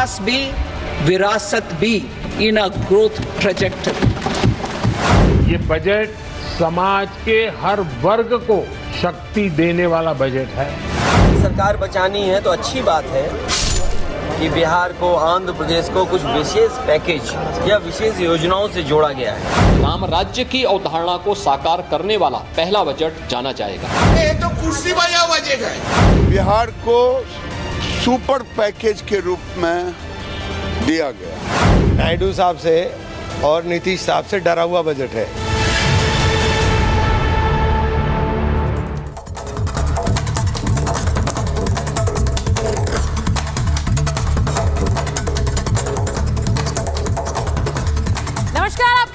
विकास भी, विरासत भी इन अ ग्रोथ ट्रैजेक्टरी। ये बजट समाज के हर वर्ग को शक्ति देने वाला बजट है। सरकार बचानी है तो अच्छी बात है कि बिहार को, आंध्र प्रदेश को कुछ विशेष पैकेज या विशेष योजनाओं से जोड़ा गया है। राम राज्य की अवधारणा को साकार करने वाला पहला बजट जाना जाएगा। ये तो कुर्सी बजा बजट है। बिहार को सुपर पैकेज के रूप में दिया गया। नायडू साहब से और नीतीश साहब से डरा हुआ बजट है।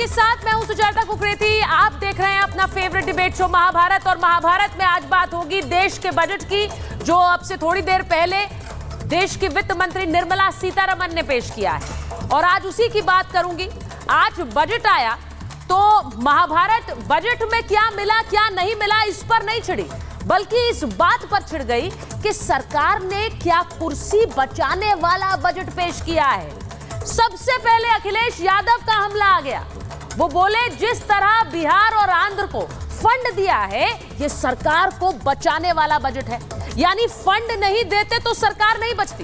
साथ मैं हूं सुजाता कुकरेती। आप देख रहे हैं अपना फेवरेट डिबेट शो महाभारत, और महाभारत में आज बात होगी देश के बजट की, जो अब से थोड़ी देर पहले देश की वित्त मंत्री निर्मला सीतारमण ने पेश किया है, और आज उसी की बात करूंगी। आज बजट आया तो महाभारत बजट में क्या मिला क्या नहीं मिला इस पर नहीं छिड़ी, बल्कि इस बात पर छिड़ गई कि सरकार ने क्या कुर्सी बचाने वाला बजट पेश किया है। सबसे पहले अखिलेश यादव का हमला आ गया। वो बोले जिस तरह बिहार और आंध्र को फंड दिया है ये सरकार को बचाने वाला बजट है, यानी फंड नहीं देते तो सरकार नहीं बचती।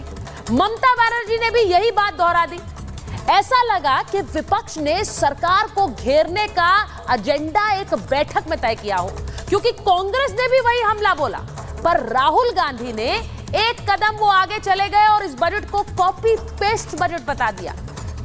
ममता बनर्जी ने भी यही बात दोहरा दी। ऐसा लगा कि विपक्ष ने सरकार को घेरने का एजेंडा एक बैठक में तय किया हो, क्योंकि कांग्रेस ने भी वही हमला बोला, पर राहुल गांधी ने एक कदम वो आगे चले गए और इस बजट को कॉपी पेस्ट बजट बता दिया।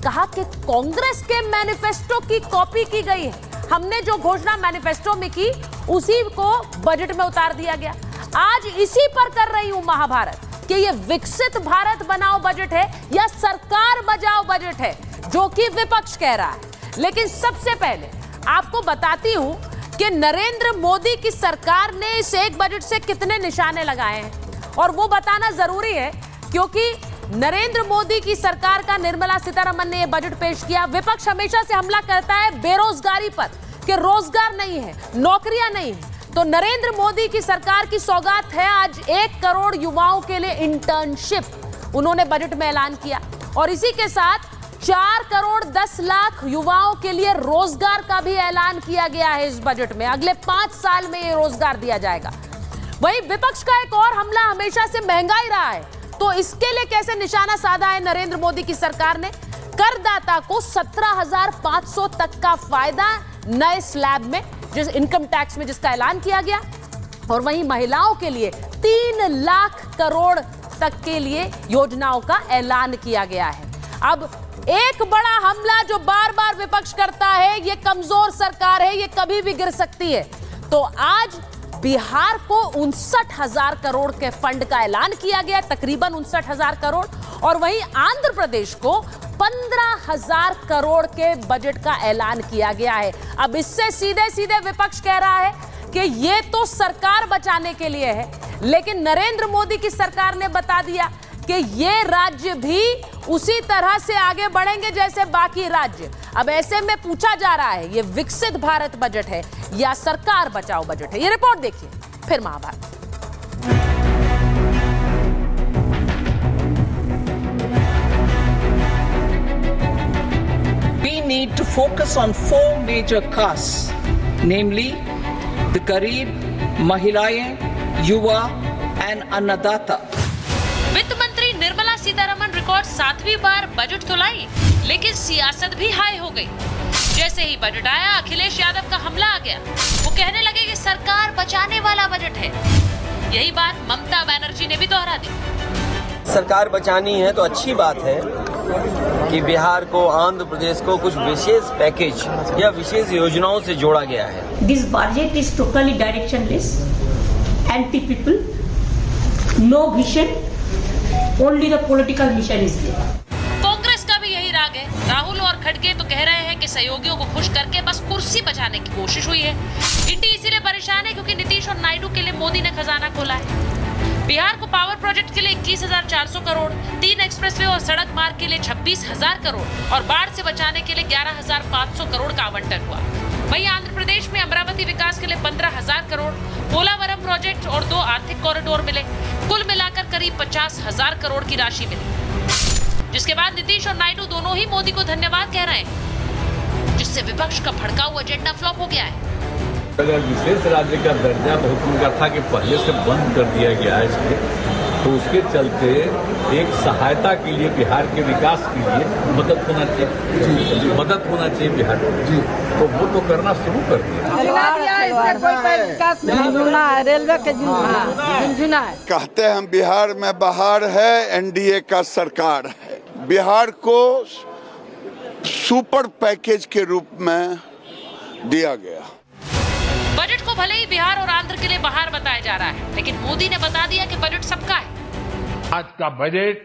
कहा कि कांग्रेस के मैनिफेस्टो की कॉपी की गई है, हमने जो घोषणा मैनिफेस्टो में की उसी को बजट में उतार दिया गया। आज इसी पर कर रही हूं महाभारत कि ये विकसित भारत बनाओ बजट है या सरकार बचाओ बजट है, जो कि विपक्ष कह रहा है। लेकिन सबसे पहले आपको बताती हूं कि नरेंद्र मोदी की सरकार ने इस एक बजट से कितने निशाने लगाए हैं, और वो बताना जरूरी है क्योंकि नरेंद्र मोदी की सरकार का निर्मला सीतारमण ने यह बजट पेश किया। विपक्ष हमेशा से हमला करता है बेरोजगारी पर कि रोजगार नहीं है, नौकरियां नहीं है, तो नरेंद्र मोदी की सरकार की सौगात है आज 1 करोड़ युवाओं के लिए इंटर्नशिप उन्होंने बजट में ऐलान किया, और इसी के साथ 4 करोड़ 10 लाख युवाओं के लिए रोजगार का भी ऐलान किया गया है इस बजट में। अगले 5 साल में ये रोजगार दिया जाएगा। वहीं विपक्ष का एक और हमला हमेशा से महंगाई रहा है, तो इसके लिए कैसे निशाना साधा है नरेंद्र मोदी की सरकार ने। करदाता को 17,500 तक का फायदा नए स्लैब में, जिस इनकम टैक्स में जिसका ऐलान किया गया, और वहीं महिलाओं के लिए 3 लाख करोड़ तक के लिए योजनाओं का ऐलान किया गया है। अब एक बड़ा हमला जो बार बार विपक्ष करता है, ये कमजोर सरकार है, ये कभी भी गिर सकती है। तो आज बिहार को 59,000 करोड़ के फंड का ऐलान किया गया, तकरीबन 59,000 करोड़, और वहीं आंध्र प्रदेश को 15,000 करोड़ के बजट का ऐलान किया गया है। अब इससे सीधे सीधे विपक्ष कह रहा है कि ये तो सरकार बचाने के लिए है, लेकिन नरेंद्र मोदी की सरकार ने बता दिया कि ये राज्य भी उसी तरह से आगे बढ़ेंगे जैसे बाकी राज्य। अब ऐसे में पूछा जा रहा है ये विकसित भारत बजट है या सरकार बचाओ बजट है। ये रिपोर्ट देखिए, फिर Mahabharat. We need to focus on 4 major castes, namely the Garib, Mahilaएं, युवा and अन्नदाता। वित्त मंत्री निर्मला सीतारमण रिकॉर्ड 7वीं बार बजट तो लाई, लेकिन सियासत भी हाई हो गई। जैसे ही बजट आया अखिलेश यादव का हमला आ गया। वो कहने लगे कि सरकार बचाने वाला बजट है। यही बात ममता बनर्जी ने भी दोहरा दी। सरकार बचानी है तो अच्छी बात है कि बिहार को, आंध्र प्रदेश को कुछ विशेष पैकेज या विशेष योजनाओं से जोड़ा गया है। This budget is totally directionless, anti people, no vision, only the political mission is there. Congress का भी यही राग है। राहुल और खड़गे तो कह रहे हैं कि सहयोगियों को खुश करके बस कुर्सी बचाने की कोशिश हुई है। इंडी इसीलिए परेशान है क्योंकि नीतीश और नायडू के लिए मोदी ने खजाना खोला है। बिहार को पावर प्रोजेक्ट के लिए 21,400 करोड़, 3 एक्सप्रेसवे और सड़क मार्ग के लिए 26,000 करोड़ और बाढ़ से बचाने के लिए 11,500 करोड़ का आवंटन हुआ। वहीं आंध्र प्रदेश में अमरावती विकास के लिए 15,000 करोड़, पोलावरम प्रोजेक्ट और 2 आर्थिक कॉरिडोर मिले। कुल मिलाकर करीब 50,000 करोड़ की राशि मिली। जिसके बाद नीतीश और नायडू दोनों ही मोदी को धन्यवाद कह रहे हैं, जिससे विपक्ष का भड़का हुआ एजेंडा फ्लॉप हो गया है। अगर विशेष राज्य का दर्जा बहुत उनका था कि पहले से बंद कर दिया गया है इसको, तो उसके चलते एक सहायता के लिए बिहार के विकास के लिए मदद होना चाहिए, मदद होना चाहिए बिहार को, तो वो तो करना शुरू कर दिया। रेलवे के कहते हैं बिहार में बहार है, एनडीए का सरकार है। बिहार को सुपर पैकेज के रूप में दिया गया। बजट को भले ही बिहार और आंध्र के लिए बहार बताया जा रहा है, लेकिन मोदी ने बता दिया कि बजट सबका है। आज का बजट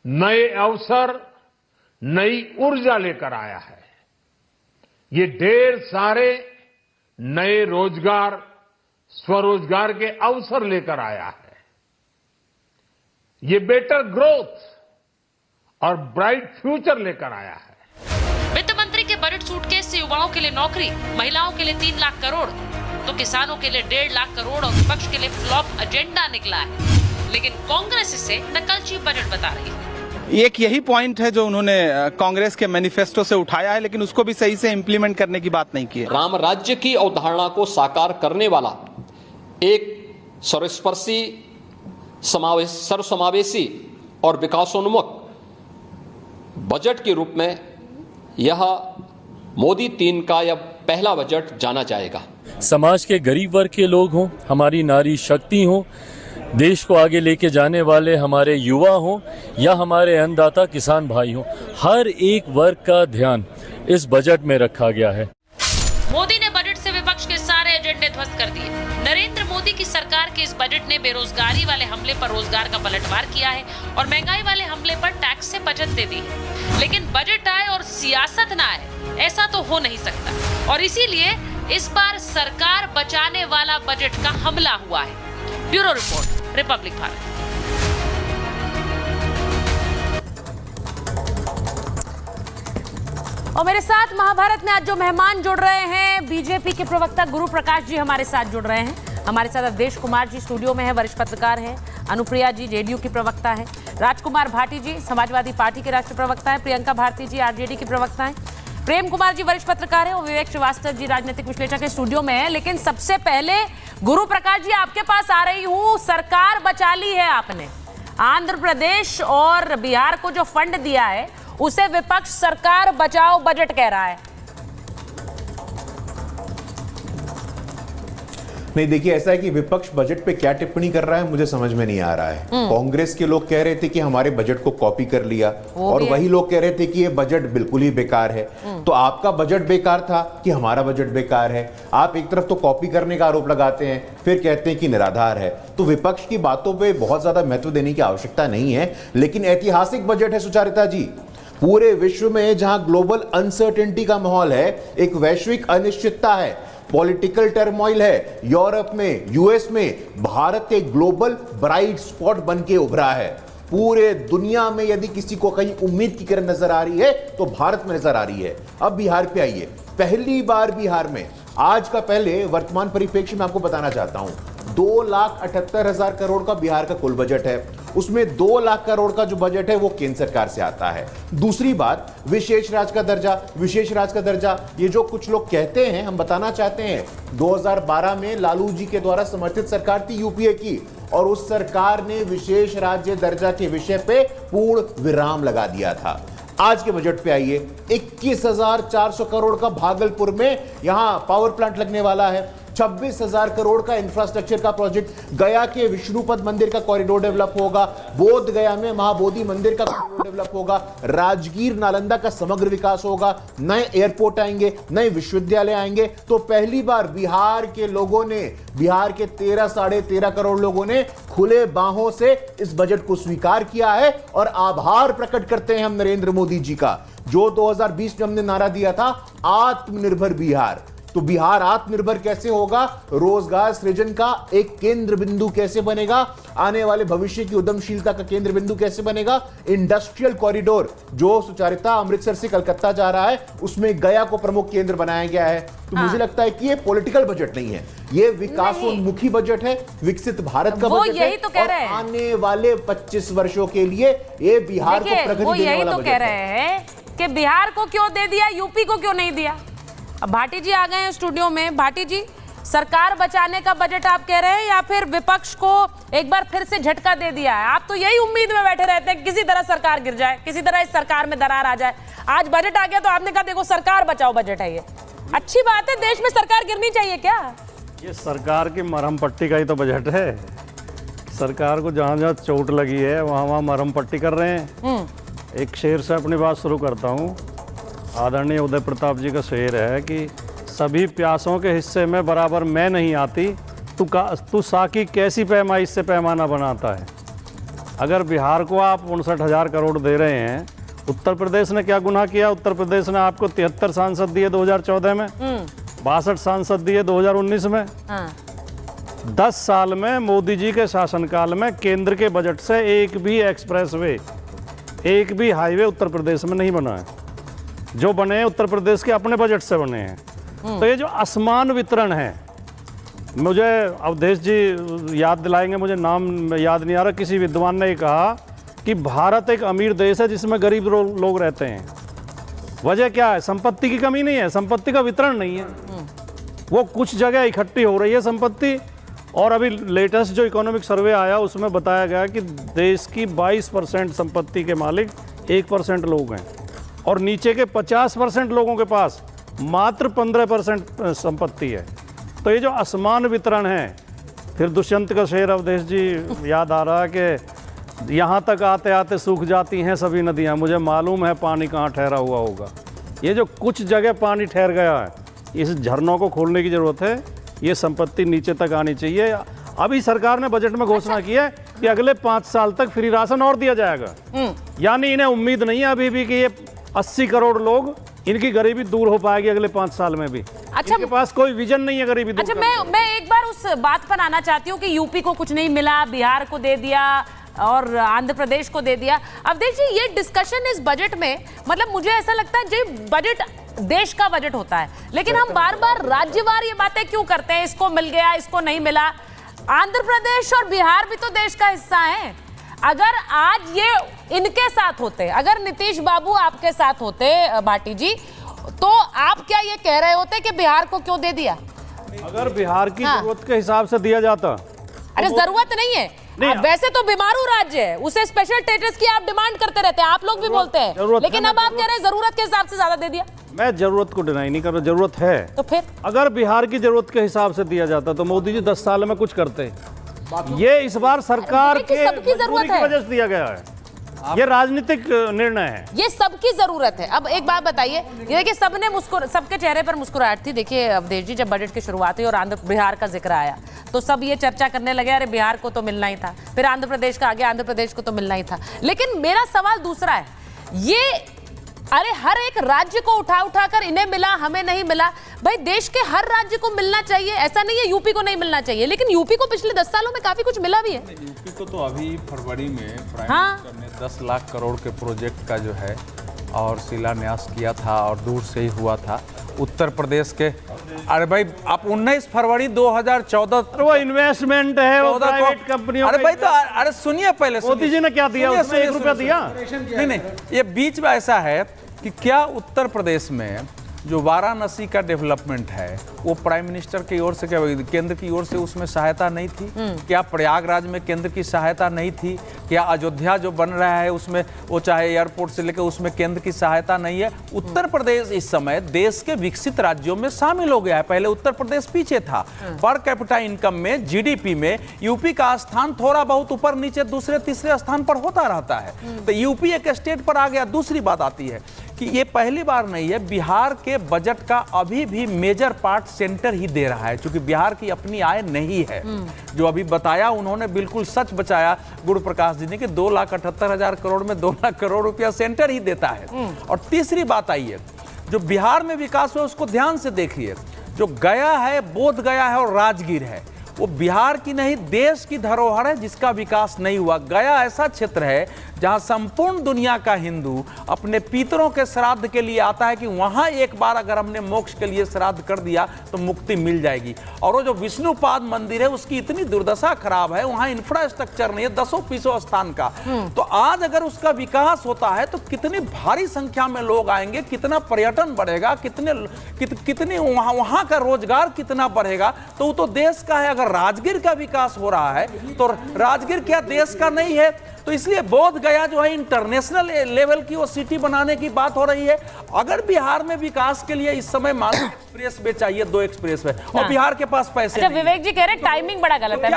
नए अवसर, नई ऊर्जा लेकर आया है। ये ढेर सारे नए रोजगार, स्वरोजगार के अवसर लेकर आया है। ये बेटर ग्रोथ और ब्राइट फ्यूचर लेकर आया है। वित्त मंत्री के बजट सूटकेस से युवाओं के लिए नौकरी, महिलाओं के लिए 3 लाख करोड़, तो किसानों के लिए 1.5 लाख करोड़ और विपक्ष के लिए फ्लॉप एजेंडा निकला है। लेकिन कांग्रेस इसे नकलची बजट बता रही है। एक यही पॉइंट है जो उन्होंने कांग्रेस के मैनिफेस्टो से उठाया है, लेकिन उसको भी सही से इंप्लीमेंट करने की बात नहीं की है। राम राज्य की अवधारणा को साकार करने वाला एक सर्वस्पर्शी, सर्वसमावेशी और विकासोन्मुख बजट के रूप में यह मोदी 3 का यह पहला बजट जाना जाएगा। समाज के गरीब वर्ग के लोग हों, हमारी नारी शक्ति हो, देश को आगे लेके जाने वाले हमारे युवा हों या हमारे अन्नदाता किसान भाई हों, हर एक वर्ग का ध्यान इस बजट में रखा गया है। मोदी ने बजट से विपक्ष के सारे एजेंडे ध्वस्त कर दिए। नरेंद्र मोदी की सरकार के इस बजट ने बेरोजगारी वाले हमले पर रोजगार का पलटवार किया है और महंगाई वाले हमले पर टैक्स से बचत दे दी है। लेकिन बजट आए और सियासत ना आए, ऐसा तो हो नहीं सकता, और इसीलिए इस बार सरकार बचाने वाला बजट का हमला हुआ है। Bureau report, Republic Bharat. और मेरे साथ महाभारत में आज जो मेहमान जुड़ रहे हैं, बीजेपी के प्रवक्ता गुरु प्रकाश जी हमारे साथ जुड़ रहे हैं। हमारे साथ अवधेश कुमार जी स्टूडियो में है, वरिष्ठ पत्रकार हैं। अनुप्रिया जी जेडीयू की प्रवक्ता है। राजकुमार भाटी जी समाजवादी पार्टी के राष्ट्रीय प्रवक्ता है। प्रियंका भारती जी आरजेडी की प्रवक्ता है। प्रेम कुमार जी वरिष्ठ पत्रकार है और विवेक श्रीवास्तव जी राजनीतिक विश्लेषक के स्टूडियो में है। लेकिन सबसे पहले गुरु प्रकाश जी आपके पास आ रही हूँ। सरकार बचा ली है आपने, आंध्र प्रदेश और बिहार को जो फंड दिया है उसे विपक्ष सरकार बचाओ बजट कह रहा है। नहीं, देखिए ऐसा है कि विपक्ष बजट पे क्या टिप्पणी कर रहा है मुझे समझ में नहीं आ रहा है। कांग्रेस के लोग कह रहे थे कि हमारे बजट को कॉपी कर लिया और वही लोग कह रहे थे कि ये बजट बिल्कुल ही बेकार है। तो आपका बजट बेकार था कि हमारा बजट बेकार है? आप एक तरफ तो कॉपी करने का आरोप लगाते हैं, फिर कहते हैं कि निराधार है। तो विपक्ष की बातों पर बहुत ज्यादा महत्व देने की आवश्यकता नहीं है। लेकिन ऐतिहासिक बजट है सुचारिता जी। पूरे विश्व में जहां ग्लोबल अनसर्टेनिटी का माहौल है, एक वैश्विक अनिश्चितता है, पॉलिटिकल टर्मोइल है, यूरोप में, यूएस में, भारत एक ग्लोबल ब्राइट स्पॉट बन के उभरा है। पूरे दुनिया में यदि किसी को कहीं उम्मीद की किरण नजर आ रही है तो भारत में नजर आ रही है। अब बिहार पे आइए। पहली बार बिहार में, आज का पहले वर्तमान परिप्रेक्ष्य में आपको बताना चाहता हूं, 2,78,000 करोड़ का बिहार का कुल बजट है। उसमें 2 लाख करोड़ का जो बजट है वो केंद्र सरकार से आता है। दूसरी बात, विशेष राज्य का दर्जा, विशेष राज्य का दर्जा, ये जो कुछ लोग कहते हैं, हम बताना चाहते हैं 2012 में लालू जी के द्वारा समर्थित सरकार थी यूपीए की, और उस सरकार ने विशेष राज्य दर्जा के विषय पे पूर्ण विराम लगा दिया था। आज के बजट पे आइए, 21,400 करोड़ का भागलपुर में यहां पावर प्लांट लगने वाला है। 26,000 करोड़ का इंफ्रास्ट्रक्चर का प्रोजेक्ट, गया के विष्णुपद मंदिर का कॉरिडोर डेवलप होगा, बोध गया में महाबोधि मंदिर का कॉरिडोर डेवलप होगा, राजगीर नालंदा का समग्र विकास होगा, नए एयरपोर्ट आएंगे, नए विश्वविद्यालय आएंगे। तो पहली बार बिहार के लोगों ने, बिहार के 13-13.5 करोड़ लोगों ने खुले बाहों से इस बजट को स्वीकार किया है और आभार प्रकट करते हैं हम नरेंद्र मोदी जी का। जो 2020 में हमने नारा दिया था, आत्मनिर्भर बिहार, तो बिहार आत्मनिर्भर कैसे होगा, रोजगार सृजन का एक केंद्र बिंदु कैसे बनेगा, आने वाले भविष्य की उद्यमशीलता का केंद्र बिंदु कैसे बनेगा, इंडस्ट्रियल कॉरिडोर जो सुचारिता अमृतसर से कलकत्ता जा रहा है उसमें गया को प्रमुख केंद्र बनाया गया है। तो मुझे लगता है कि ये पॉलिटिकल बजट नहीं है, ये विकासोन्मुखी बजट है, विकसित भारत का बजट है। तो कह रहे हैं आने वाले 25 वर्षों के लिए ये बिहार को प्रगति देने वाला बजट है। कह रहे हैं कि बिहार को क्यों दे दिया, यूपी को क्यों नहीं दिया। अब भाटी जी आ गए हैं स्टूडियो में। भाटी जी, सरकार बचाने का बजट आप कह रहे हैं या फिर विपक्ष को एक बार फिर से झटका दे दिया है? आप तो यही उम्मीद में बैठे रहते हैं किसी तरह सरकार गिर जाए, किसी तरह इस सरकार में दरार आ जाए। आज बजट आ गया तो आपने कहा देखो सरकार बचाओ बजट है ये। अच्छी बात है, देश में सरकार गिरनी चाहिए क्या? ये सरकार की मरहम पट्टी का ही तो बजट है। सरकार को जहाँ जहाँ चोट लगी है वहाँ वहाँ मरहम पट्टी कर रहे हैं। एक शेर से अपनी बात शुरू करता हूँ। आदरणीय उदय प्रताप जी का शेर है कि सभी प्यासों के हिस्से में बराबर मैं नहीं आती, तू साकी कैसी पैमाइश से पैमाना बनाता है। अगर बिहार को आप 59,000 करोड़ दे रहे हैं, उत्तर प्रदेश ने क्या गुनाह किया? उत्तर प्रदेश ने आपको 73 सांसद दिए 2014 में, 62 सांसद दिए 2019 में। 10 साल में मोदी जी के शासनकाल में केंद्र के बजट से एक भी एक्सप्रेसवे, एक भी हाईवे उत्तर प्रदेश में नहीं बना है। जो बने हैं उत्तर प्रदेश के अपने बजट से बने हैं। तो ये जो असमान वितरण है, मुझे अवधेश जी याद दिलाएंगे, मुझे नाम याद नहीं आ रहा, किसी विद्वान ने कहा कि भारत एक अमीर देश है जिसमें गरीब लोग रहते हैं। वजह क्या है? संपत्ति की कमी नहीं है, संपत्ति का वितरण नहीं है। वो कुछ जगह इकट्ठी हो रही है संपत्ति। और अभी लेटेस्ट जो इकोनॉमिक सर्वे आया उसमें बताया गया कि देश की 22% संपत्ति के मालिक 1% लोग हैं और नीचे के 50% लोगों के पास मात्र 15% संपत्ति है। तो ये जो असमान वितरण है, फिर दुष्यंत का शेर अवधेश जी याद आ रहा है कि यहाँ तक आते आते सूख जाती हैं सभी नदियाँ, मुझे मालूम है पानी कहाँ ठहरा हुआ होगा। ये जो कुछ जगह पानी ठहर गया है, इस झरनों को खोलने की ज़रूरत है। ये संपत्ति नीचे तक आनी चाहिए। अभी सरकार ने बजट में घोषणा की है कि अगले 5 साल तक फ्री राशन और दिया जाएगा। यानी इन्हें उम्मीद नहीं है अभी भी कि ये 80 करोड़ लोग, इनकी गरीबी दूर हो पाएगी अगले 5 साल में भी। अच्छा, इनके पास कोई विजन नहीं है गरीबी दूर। अच्छा, मैं एक बार उस बात पर आना चाहती हूँ कि यूपी को कुछ नहीं मिला, बिहार को दे दिया और आंध्र प्रदेश को दे दिया। अवधेश जी, ये डिस्कशन इस बजट में, मतलब मुझे ऐसा लगता है जी बजट देश का बजट होता है, लेकिन हम बार बार राज्यवार ये बातें क्यों करते हैं? इसको मिल गया, इसको नहीं मिला। आंध्र प्रदेश और बिहार भी तो देश का हिस्सा है। अगर आज ये इनके साथ होते, अगर नीतीश बाबू आपके साथ होते भाटी जी, तो आप क्या ये कह रहे होते कि बिहार को क्यों दे दिया? अगर बिहार की जरूरत के हिसाब से दिया जाता। अरे जरूरत नहीं है, वैसे तो बीमारू राज्य है, उसे स्पेशल स्टेटस की आप डिमांड करते रहते हैं, आप लोग भी बोलते हैं, लेकिन अब आप कह रहे हैं जरूरत के हिसाब से ज्यादा दे दिया। मैं जरूरत को डिनाई नहीं कर रहा, जरूरत है। तो फिर अगर बिहार की जरूरत के हिसाब से दिया जाता तो मोदी जी 10 साल में कुछ करते। ये इस बार सरकार के मजबूरी की वजह से दिया गया है। ये राजनीतिक निर्णय है, ये सबकी जरूरत है। अब एक बात बताइए, ये देखिए सबके चेहरे पर मुस्कुराहट थी। देखिए अवधेश जी, जब बजट की शुरुआत हुई और आंध्र बिहार का जिक्र आया तो सब ये चर्चा करने लगे, अरे बिहार को तो मिलना ही था, फिर आंध्र प्रदेश का आ गया, आंध्र प्रदेश को तो मिलना ही था। लेकिन मेरा सवाल दूसरा है, ये अरे हर एक राज्य को उठा कर इन्हें मिला, हमें नहीं मिला। भाई देश के हर राज्य को मिलना चाहिए, ऐसा नहीं है यूपी को नहीं मिलना चाहिए। लेकिन यूपी को पिछले 10 सालों में काफी कुछ मिला भी है। यूपी को तो अभी फरवरी में प्राइम मिनिस्टर ने 10 लाख करोड़ के प्रोजेक्ट का जो है और शिलान्यास किया था और दूर से ही हुआ था। उत्तर प्रदेश के, अरे भाई आप 19 फरवरी 2014, वो इन्वेस्टमेंट है, वो प्राइवेट कंपनियों। अरे भाई तो अरे सुनिए पहले, मोदी जी ने क्या दिया? उसमें 1 रुपया दिया नहीं। ये बीच में ऐसा है कि क्या उत्तर प्रदेश में जो वाराणसी का डेवलपमेंट है वो प्राइम मिनिस्टर की ओर से, क्या केंद्र की ओर से उसमें सहायता नहीं थी? क्या प्रयागराज में केंद्र की सहायता नहीं थी? क्या अयोध्या जो बन रहा है उसमें, वो चाहे एयरपोर्ट से लेकर, उसमें केंद्र की सहायता नहीं है? उत्तर प्रदेश इस समय देश के विकसित राज्यों में शामिल हो गया है। पहले उत्तर प्रदेश पीछे था। पर कैपिटा इनकम में, जीडीपी में यूपी का स्थान थोड़ा बहुत ऊपर नीचे दूसरे तीसरे स्थान पर होता रहता है। तो यूपी एक स्टेट पर आ गया। दूसरी बात आती है कि ये पहली बार नहीं है, बिहार के बजट का अभी भी मेजर पार्ट सेंटर ही दे रहा है, क्योंकि बिहार की अपनी आय नहीं है। जो अभी बताया उन्होंने बिल्कुल सच बचाया गुरु प्रकाश जी ने कि 2,78,000 करोड़ में 2 लाख करोड़ रुपया सेंटर ही देता है। और तीसरी बात आई है, जो बिहार में विकास हुआ उसको ध्यान से देखिए। जो गया है, बोध गया है और राजगीर है, वो बिहार की नहीं देश की धरोहर है जिसका विकास नहीं हुआ। गया ऐसा क्षेत्र है जहां संपूर्ण दुनिया का हिंदू अपने पितरों के श्राद्ध के लिए आता है कि वहां एक बार अगर हमने मोक्ष के लिए श्राद्ध कर दिया तो मुक्ति मिल जाएगी। और वो जो विष्णुपाद मंदिर है उसकी इतनी दुर्दशा खराब है, वहां इंफ्रास्ट्रक्चर नहीं है, 10 स्थान का। तो आज अगर उसका विकास होता है तो कितनी भारी संख्या में लोग आएंगे, कितना पर्यटन बढ़ेगा, कितने वहां का रोजगार कितना बढ़ेगा। तो वो तो देश का है। अगर राजगीर का विकास हो रहा है तो राजगीर क्या देश का नहीं है? तो इसलिए बोध गया जो है इंटरनेशनल लेवल की वो सिटी बनाने की बात हो रही है। अगर बिहार में विकास के लिए इस समय मान एक्सप्रेस वे चाहिए, 2 एक्सप्रेस वे, और बिहार के पास पैसे नहीं। विवेक जी कह रहे टाइमिंग बड़ा गलत है।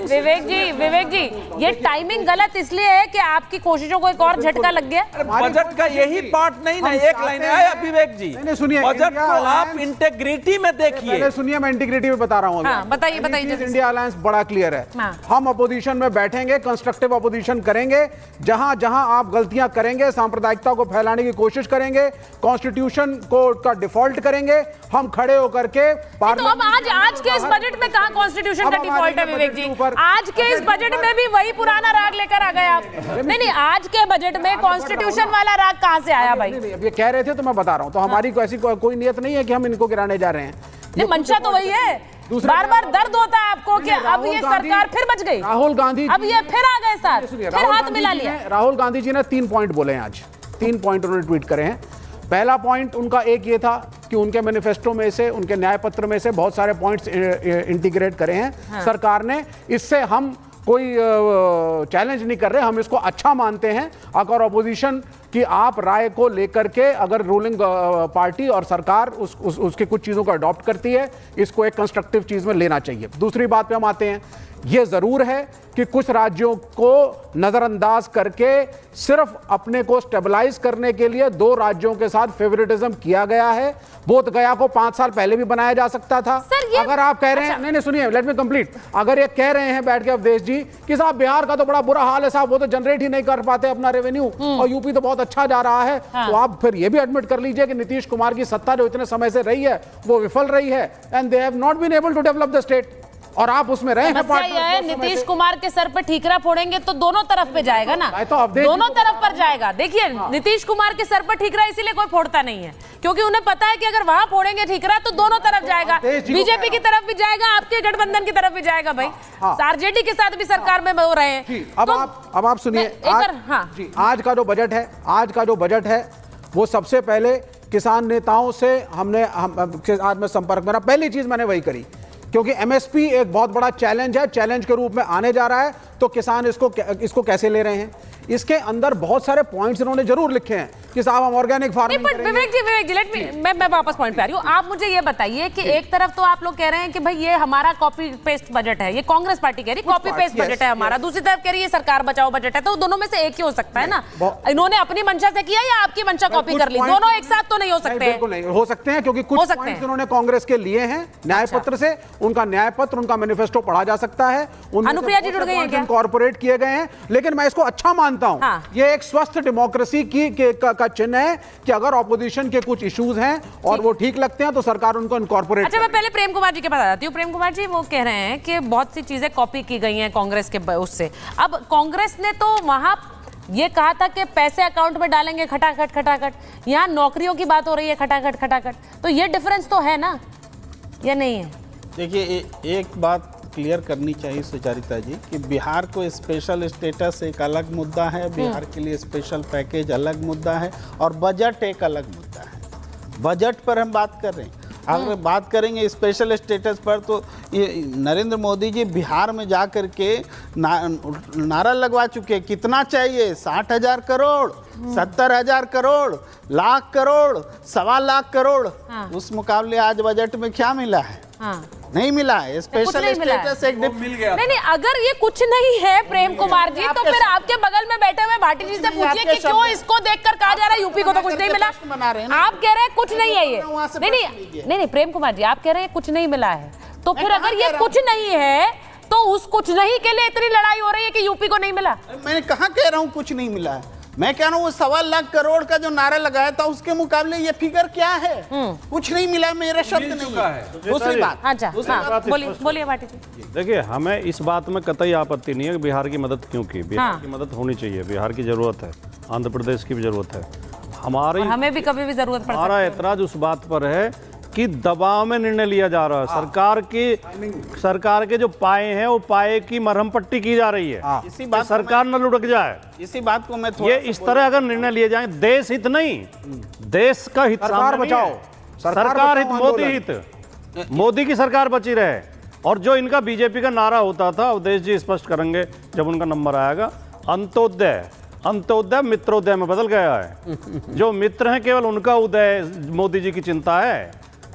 विवेक जी ये टाइमिंग गलत इसलिए है कि आपकी कोशिशों को एक और झटका लग गया। बजट का यही पार्ट नहीं ना, एक लाइन है विवेक जी, सुनिए, बजट को आप इंटीग्रिटी में देखिए। सुनिए, मैं इंटीग्रिटी में बता रहा हूँ। बताइए। इंडिया अलायंस बड़ा क्लियर है। हम अपोजिशन में बैठेंगे, कंस्ट्रक्टिव अपोजिशन करेंगे। जहां जहां आप गलतियां करेंगे, सांप्रदायिकता को फैलाने की कोशिश करेंगे, कॉन्स्टिट्यूशन को का डिफॉल्ट करेंगे, हम खड़े होकर के तो अब आज के इस बजट में कहां कॉन्स्टिट्यूशन का डिफॉल्ट है विवेक जी? आज के इस बजट में भी वही पुराना राग लेकर आ गए आप। नहीं, आज के बजट में कॉन्स्टिट्यूशन वाला राग कहां से आया भाई? ये कह रहे थे तो मैं बता रहा हूं। तो हमारी ऐसी कोई नियत नहीं है कि हम इनको गिराने जा रहे हैं। मंशा तो वही है। बार बार दर्द होता है आपको कि अब ये सरकार फिर बच गई, राहुल गांधी अब ये फिर आ गए साथ, फिर हाथ मिला लिया। राहुल गांधी जी ने 3 पॉइंट बोले हैं आज, 3 पॉइंट उन्होंने ट्वीट करे हैं। पहला पॉइंट उनका एक ये था कि उनके मैनिफेस्टो में से, उनके न्याय पत्र में से बहुत सारे पॉइंट्स इंटीग्रेट करे हैं सरकार ने। इससे हम कोई चैलेंज नहीं कर रहे, हम इसको अच्छा मानते हैं। अगर ऑपोजिशन की आप राय को लेकर के अगर रूलिंग पार्टी और सरकार उसके कुछ चीज़ों को अडॉप्ट करती है, इसको एक कंस्ट्रक्टिव चीज़ में लेना चाहिए। दूसरी बात पे हम आते हैं, ये ज़रूर है कि कुछ राज्यों को नज़रअंदाज करके सिर्फ अपने को स्टेबलाइज करने के लिए 2 राज्यों के साथ फेवरेटिज्म किया गया है। बोध गया को 5 साल पहले भी बनाया जा सकता था। अगर आप कह रहे हैं, नहीं सुनिए, लेट मी कंप्लीट। अगर ये कह रहे हैं बैठ के अवधेश जी कि साहब बिहार का तो बड़ा बुरा हाल है साहब, वो तो जनरेट ही नहीं कर पाते अपना रेवेन्यू, और यूपी तो बहुत अच्छा जा रहा है, तो आप फिर ये भी एडमिट कर लीजिए कि नीतीश कुमार की सत्ता जो इतने समय से रही है वो विफल रही है, and they have not been able to develop the state, और आप उसमें रहे हैं। नीतीश कुमार के सर पे ठीकरा फोड़ेंगे तो दोनों तरफ पे जाएगा ना, दोनों तरफ पर जाएगा। देखिए नीतीश कुमार के सर पर ठीकरा इसीलिए कोई फोड़ता नहीं है क्योंकि उन्हें पता है कि अगर वहां फोड़ेंगे ठीकरा तो दोनों तरफ जाएगा, बीजेपी की तरफ भी जाएगा, आपके गठबंधन की तरफ भी जाएगा। भाई आरजेडी के साथ भी सरकार में हो रहे हैं। अब आप सुनिए, आज का जो बजट है वो सबसे पहले किसान नेताओं से आज में संपर्क में, पहली चीज मैंने वही करी, क्योंकि एमएसपी एक बहुत बड़ा चैलेंज है, चैलेंज के रूप में आने जा रहा है। तो किसान इसको कैसे ले रहे हैं? इसके अंदर बहुत सारे पॉइंट्स इन्होंने जरूर लिखे हैं कि साहब हम ऑर्गेनिक फार्मिंग करेंगे। विवेक जी लेट मी मैं वापस पॉइंट पे आ रही हूँ। आप मुझे ये बताइए कि एक तरफ तो आप लोग कह रहे हैं कि भाई ये हमारा कॉपी पेस्ट बजट है, ये कांग्रेस पार्टी कह रही कॉपी पेस्ट बजट है हमारा, दूसरी तरफ कह रही है सरकार बचाओ बजट है, तो दोनों में से एक ही हो सकता है ना। इन्होंने अपनी मंशा से किया या आपकी मंशा कॉपी कर ली? दोनों एक साथ तो नहीं हो सकते। बिल्कुल नहीं हो सकते हैं, क्योंकि कुछ पॉइंट्स उन्होंने कांग्रेस के लिए हैं न्याय पत्र से, उनका न्याय पत्र, उनका मैनिफेस्टो पढ़ा जा सकता है, अनुप्रिया जी जुड़ गई है क्या? इनकॉर्पोरेट किए गए हैं, लेकिन मैं इसको अच्छा मानता हूं। ये एक स्वस्थ डेमोक्रेसी का चिन्ह है कि अगर ऑपोजिशन के कुछ इश्यूज हैं और वो ठीक लगते हैं तो सरकार उनको इनकॉर्पोरेट। अच्छा, मैं पहले प्रेम कुमार जी के पास आती हूँ। प्रेम कुमार जी वो कह रहे हैं कि बहुत सी चीजें कॉपी की गई हैं कांग्रेस के उससे। अब कांग्रेस ने तो वहां ये कहा था कि पैसे अकाउंट में डालेंगे खटाखट खटाखट, यहाँ नौकरियों की बात हो रही है खटाखट खटाखट, तो ये डिफरेंस तो है ना या नहीं है? देखिए एक बात क्लियर करनी चाहिए सुचारिता जी कि बिहार को स्पेशल स्टेटस एक अलग मुद्दा है, बिहार के लिए स्पेशल पैकेज अलग मुद्दा है, और बजट एक अलग मुद्दा है। बजट पर हम बात कर रहे हैं। अगर बात करेंगे स्पेशल स्टेटस पर तो ये नरेंद्र मोदी जी बिहार में जा कर के नारा लगवा चुके हैं, कितना चाहिए, 60,000 करोड़, 70,000 करोड़, लाख करोड़, 1.25 लाख करोड़। उस मुकाबले आज बजट में क्या मिला है? नहीं मिला है। स्पेशल स्टेटस एक मिल गया। नहीं, अगर ये कुछ नहीं है प्रेम कुमार जी, तो फिर आपके बगल में बैठे हुए भाटी जी से पूछिए कि क्यों इसको देखकर कहा जा रहा है यूपी को तो कुछ नहीं मिला। आप कह रहे हैं कुछ नहीं है ये। नहीं प्रेम कुमार जी, आप कह रहे हैं कुछ नहीं मिला है, तो फिर अगर ये कुछ नहीं है तो उस कुछ नहीं के लिए इतनी लड़ाई हो रही है कि यूपी को नहीं मिला। मैंने कहाँ कह रहा हूँ कुछ नहीं मिला है, मैं कह रहा हूँ 1.25 लाख करोड़ का जो नारा लगाया था उसके मुकाबले ये फिगर क्या है? कुछ नहीं मिला, मेरे शब्द नहीं है। दूसरी बात, बोलिए भाटी जी। देखिए, हमें इस बात में कतई आपत्ति नहीं है कि बिहार की मदद क्यों की। बिहार की मदद होनी चाहिए, बिहार की जरूरत है, आंध्र प्रदेश की भी जरूरत है, हमें भी कभी भी जरूरत पड़ सकती है। हमारा एतराज उस बात पर है कि दबाव में निर्णय लिया जा रहा है। सरकार के जो पाए हैं वो पाए की मरहम पट्टी की जा रही है। इसी बात सरकार न लुढ़क जाए, इसी बात को मैं ये इस तरह अगर निर्णय लिए जाए, देश हित नहीं, देश का हित, सरकार बचाओ, सरकार हित, मोदी हित, मोदी की सरकार बची रहे। और जो इनका बीजेपी का नारा होता था, अवधेश जी स्पष्ट करेंगे जब उनका नंबर आएगा, अंत्योदय मित्रोदय में बदल गया है। जो मित्र हैं केवल उनका उदय मोदी जी की चिंता है।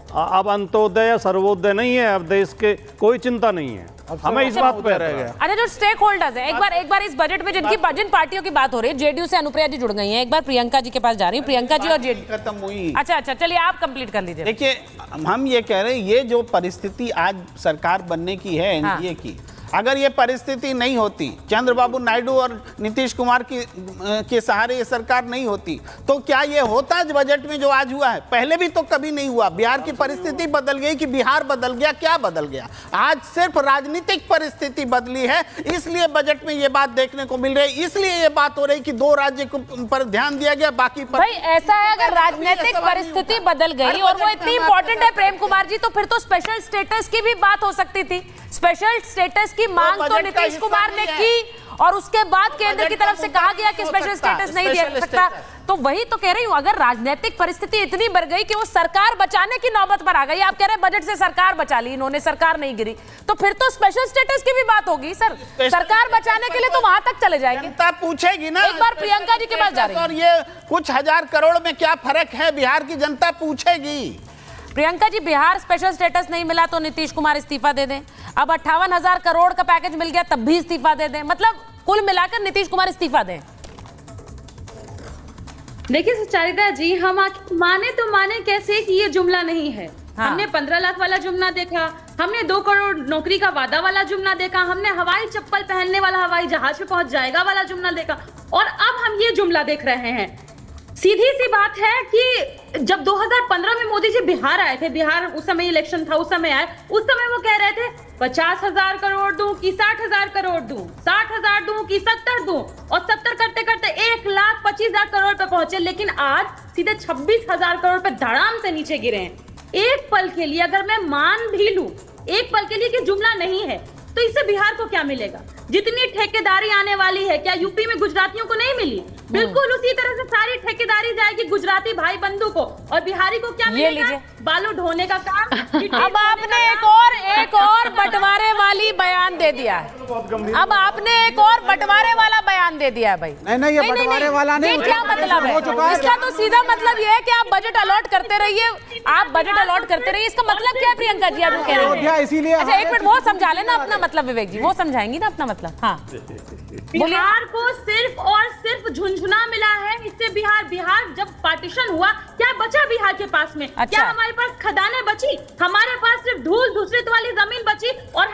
अब अंत्योदय या सर्वोदय नहीं है, अब देश के कोई चिंता नहीं है। हमें इस बात पे अच्छा, जो स्टेक होल्डर्स है, एक बार इस बजट में जिन पार्टियों की बात हो रही है, जेडीयू से अनुप्रिया जी जुड़ गई हैं, एक बार प्रियंका जी के पास जा रही हूँ। प्रियंका जी और जेडीयू खत्म हुई। अच्छा, चलिए आप कंप्लीट कर लीजिए। देखिए, हम ये कह रहे हैं, ये जो परिस्थिति आज सरकार बनने की है एनडीए की, अगर ये परिस्थिति नहीं होती, चंद्रबाबू नायडू और नीतीश कुमार के सहारे ये सरकार नहीं होती, तो क्या ये होता है बजट में जो आज हुआ है? पहले भी तो कभी नहीं हुआ। बिहार की परिस्थिति बदल गई कि बिहार बदल गया? क्या बदल गया? आज सिर्फ राजनीतिक परिस्थिति बदली है, इसलिए बजट में ये बात देखने को मिल रही है। इसलिए ये बात हो रही कि 2 राज्य पर ध्यान दिया गया, बाकी पर भाई ऐसा है, अगर राजनीतिक परिस्थिति बदल गई और वो इतनी इंपॉर्टेंट है प्रेम कुमार जी, तो फिर तो स्पेशल स्टेटस की भी बात हो सकती थी। स्पेशल स्टेटस की मांग तो नीतीश कुमार ने की और उसके बाद केंद्र की तरफ से कहा गया कि स्पेशल स्टेटस नहीं दिया सकता। तो वही तो कह रही हूँ, अगर राजनीतिक परिस्थिति इतनी बढ़ गई कि वो सरकार बचाने की नौबत पर आ गई, आप कह रहे हैं बजट से सरकार बचा ली इन्होंने, सरकार नहीं गिरी, तो फिर तो स्पेशल स्टेटस की भी बात होगी सर। सरकार बचाने के लिए तो वहां तक चले जाएंगे। जनता पूछेगी ना, एक बार प्रियंका जी के पास जा रही है। और ये कुछ हजार करोड़ में क्या फर्क है, बिहार की जनता पूछेगी। प्रियंका जी, बिहार स्पेशल स्टेटस नहीं मिला तो नीतीश कुमार इस्तीफा दे दें, अब 58,000 करोड़ का पैकेज मिल गया तब भी इस्तीफा दे दें, मतलब कुल मिलाकर नीतीश कुमार इस्तीफा दें। देखिए सुचारिता जी, हम माने तो माने कैसे कि ये जुमला नहीं है। हमने 15 लाख वाला जुमला देखा, हमने 2 करोड़ नौकरी का वादा वाला जुमला देखा, हमने हवाई चप्पल पहनने वाला हवाई जहाज पे पहुंच जाएगा वाला जुमला देखा, और अब हम ये जुमला देख रहे हैं। सीधी सी बात है कि जब 2015 में मोदी जी बिहार आए थे, बिहार उस समय इलेक्शन था, उस समय आए, उस समय वो कह रहे थे 50,000 करोड़ दूं कि 60,000 करोड़ दूं, 60,000 दूं कि 70 दूं, और 70 करते करते 1,25,000 करोड़ पे पहुंचे। लेकिन आज सीधे 26,000 करोड़ पे धड़ाम से नीचे गिरे हैं। एक पल के लिए अगर मैं मान भी लूं, एक पल के लिए कि जुमला नहीं है, तो इससे बिहार को क्या मिलेगा? जितनी ठेकेदारी आने वाली है, क्या यूपी में गुजरातियों को नहीं मिली? बिल्कुल उसी तरह से सारी ठेकेदारी जाएगी गुजराती भाई बंधु को, और बिहारी को क्या मिलेगा? बालू ढोने का काम। अब आपने एक और बंटवारे वाली बयान दे दिया है। अब आपने एक और बंटवारे वाला बयान दे दिया है भाई। नहीं, ये बंटवारे वाला नहीं। क्या मतलब है इसका? तो सीधा मतलब ये है कि आप बजट अलॉट करते रहिए, आप बजट अलॉट करते रहिए। इसका मतलब क्या है प्रियंका जी, आप कह रहे हैं? इसीलिए अच्छा, एक मिनट वो समझा लेना अपना मतलब, विवेक जी वो समझाएंगी ना अपना मतलब। हाँ, बिहार को सिर्फ और सिर्फ झुंझुना मिला है। इससे बिहार जब पार्टीशन हुआ, क्या बचा बिहार के पास में? क्या हमारे पास खदानें बची? हमारे पास सिर्फ धूल धूसरित वाली जमीन बची। और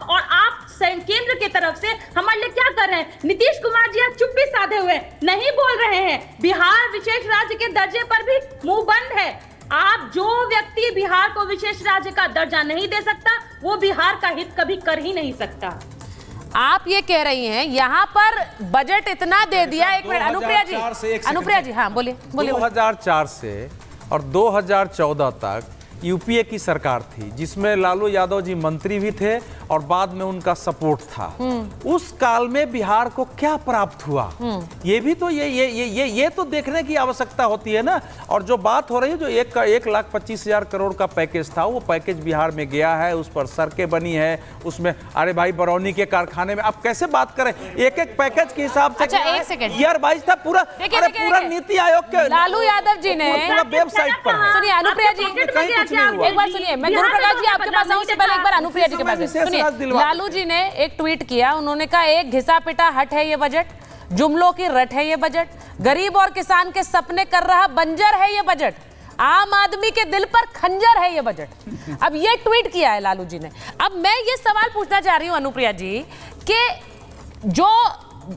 और आप केंद्र की तरफ से हमारे लिए क्या कर रहे हैं? नीतीश कुमार जी आज चुप्पी साधे हुए नहीं बोल रहे हैं। बिहार विशेष राज्य के दर्जे पर भी मुंह बंद है। आप जो व्यक्ति बिहार को विशेष राज्य का दर्जा नहीं दे सकता, वो बिहार का हित कभी कर ही नहीं सकता। आप ये कह रही हैं यहाँ पर बजट इतना दे दिया। एक मिनट अनुप्रिया जी हाँ बोलिए। 2004 से और 2014 तक यूपीए की सरकार थी, जिसमें लालू यादव जी मंत्री भी थे और बाद में उनका सपोर्ट था। उस काल में बिहार को क्या प्राप्त हुआ, ये भी तो ये तो देखने की आवश्यकता होती है ना। और जो बात हो रही है, जो 1,25,000 करोड़ का पैकेज था, वो पैकेज बिहार में गया है, उस पर सड़कें बनी है, उसमें अरे भाई बरौनी के कारखाने में आप कैसे बात करें? एक एक पैकेज के हिसाब से। अच्छा, एक सेकंड, ईयर वाइज था पूरा। पूरा नीति आयोग के लालू यादव जी ने वेबसाइट पर है। सुनिए अनुप्रिया जी, एक बार सुनिए, मैं गुरु प्रकाश जी आपके पास आऊं, उससे पहले एक बार अनुप्रिया जी के पास सुनिए। लालू जी ने एक ट्वीट किया, उन्होंने कहा एक घिसा पिटा हट है ये बजट, जुमलों की रट है ये बजट, गरीब और किसान के सपने कर रहा बंजर है ये बजट, आम आदमी के दिल पर खंजर है ये बजट। अब ये ट्वीट किया है लालू जी ने। अब मैं ये सवाल पूछना चाह रही हूं अनुप्रिया जी कि जो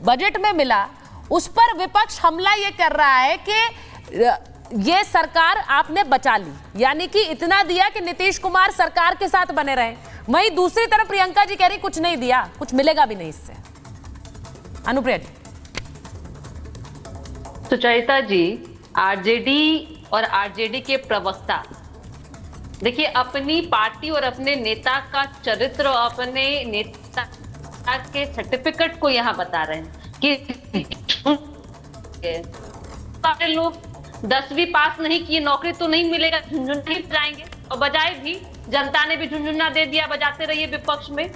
बजट में मिला उस पर विपक्ष हमला ये कर रहा है कि ये सरकार आपने बचा ली, यानी कि इतना दिया कि नीतीश कुमार सरकार के साथ बने रहे। वहीं दूसरी तरफ प्रियंका जी कह रही कुछ नहीं दिया, कुछ मिलेगा भी नहीं इससे। अनुप्रिया जी। सुचरिता जी, आरजेडी और आरजेडी के प्रवक्ता देखिए अपनी पार्टी और अपने नेता का चरित्र और अपने नेता के सर्टिफिकेट को यहाँ बता रहे हैं कि सारे लोग 10वीं पास नहीं किए, नौकरी तो नहीं मिलेगा, झुंझुना ही जाएंगे। और बजाय भी जनता ने भी झुंझुना दे दिया, बजाते रहिए विपक्ष में।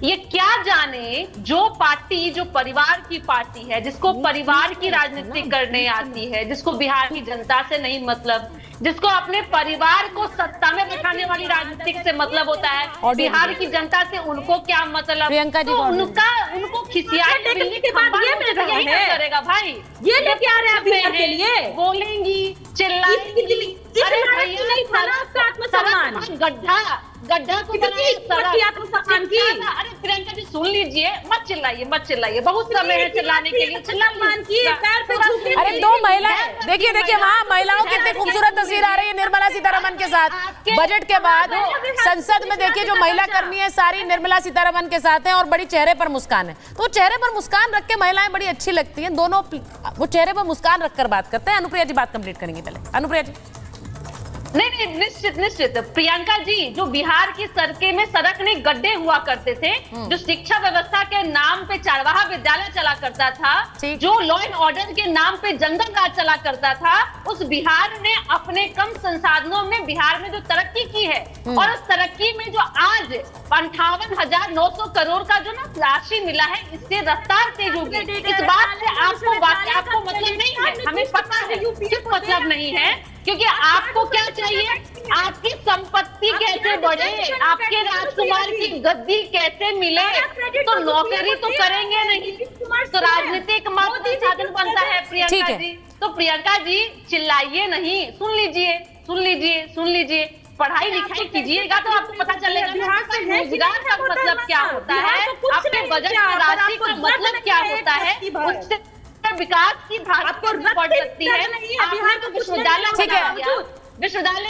ये क्या जाने जो पार्टी, जो परिवार की पार्टी है, जिसको परिवार की राजनीति करने आती है, जिसको बिहार की जनता से नहीं मतलब, जिसको अपने परिवार को सत्ता में बैठाने वाली राजनीति से मतलब होता है, बिहार की जनता से उनको क्या मतलब? प्रियंका जी तो उनको खिसियाई के बाद ये मिल रहा है करेगा भाई, ये लेके आ रहे हैं बिहार के लिए, बोलेंगी, चिल्लाएंगी, अरे गड्ढा को आत्मसम्मान की। अरे प्रियंका जी सुन लीजिए, मत चिल्लाइए, बहुत समय है चिल्लाने के लिए। अरे दो महिलाएं, देखिए वहाँ महिलाओं की इतनी खूबसूरत तस्वीर आ रही है निर्मला सीतारमन के साथ। बजट के बाद संसद में देखिए जो महिला कर्मी है सारी निर्मला सीतारमन के साथ हैं और बड़ी चेहरे पर मुस्कान है। तो चेहरे पर मुस्कान रख के महिलाएं बड़ी अच्छी लगती हैं, दोनों वो चेहरे पर मुस्कान रखकर बात करते हैं। अनुप्रिया जी बात कंप्लीट करेंगे पहले। अनुप्रिया जी। नहीं, निश्चित प्रियंका जी, जो बिहार की सड़कें में सड़क नहीं गड्ढे हुआ करते थे, जो शिक्षा व्यवस्था के नाम पे चारवाहा विद्यालय चला करता था, जो लॉ एंड ऑर्डर के नाम पे जंगल राज चला करता था, उस बिहार ने अपने कम संसाधनों में बिहार में जो तरक्की की है और उस तरक्की में जो आज 58,900 करोड़ का जो ना राशि मिला है, इससे रफ्तार तेज होगी। इस बात से आपको मतलब नहीं है, हमें पता है क्यों मतलब नहीं है, क्योंकि आपको क्या चाहिए, आपकी संपत्ति कैसे बढ़े, आपके राजकुमार की गद्दी कैसे मिले, तो नौकरी तो करेंगे नहीं, तो राजनीतिक मात्र साधन बनता है प्रियंका जी। तो प्रियंका जी चिल्लाइए नहीं, सुन लीजिए, पढ़ाई लिखाई कीजिएगा तो आपको पता चलेगा रोजगार का मतलब क्या होता है, आपके बजट राशि का मतलब क्या होता है, उससे विकास की धारा पर बढ़ सकती है। आपने तो विश्वविद्यालय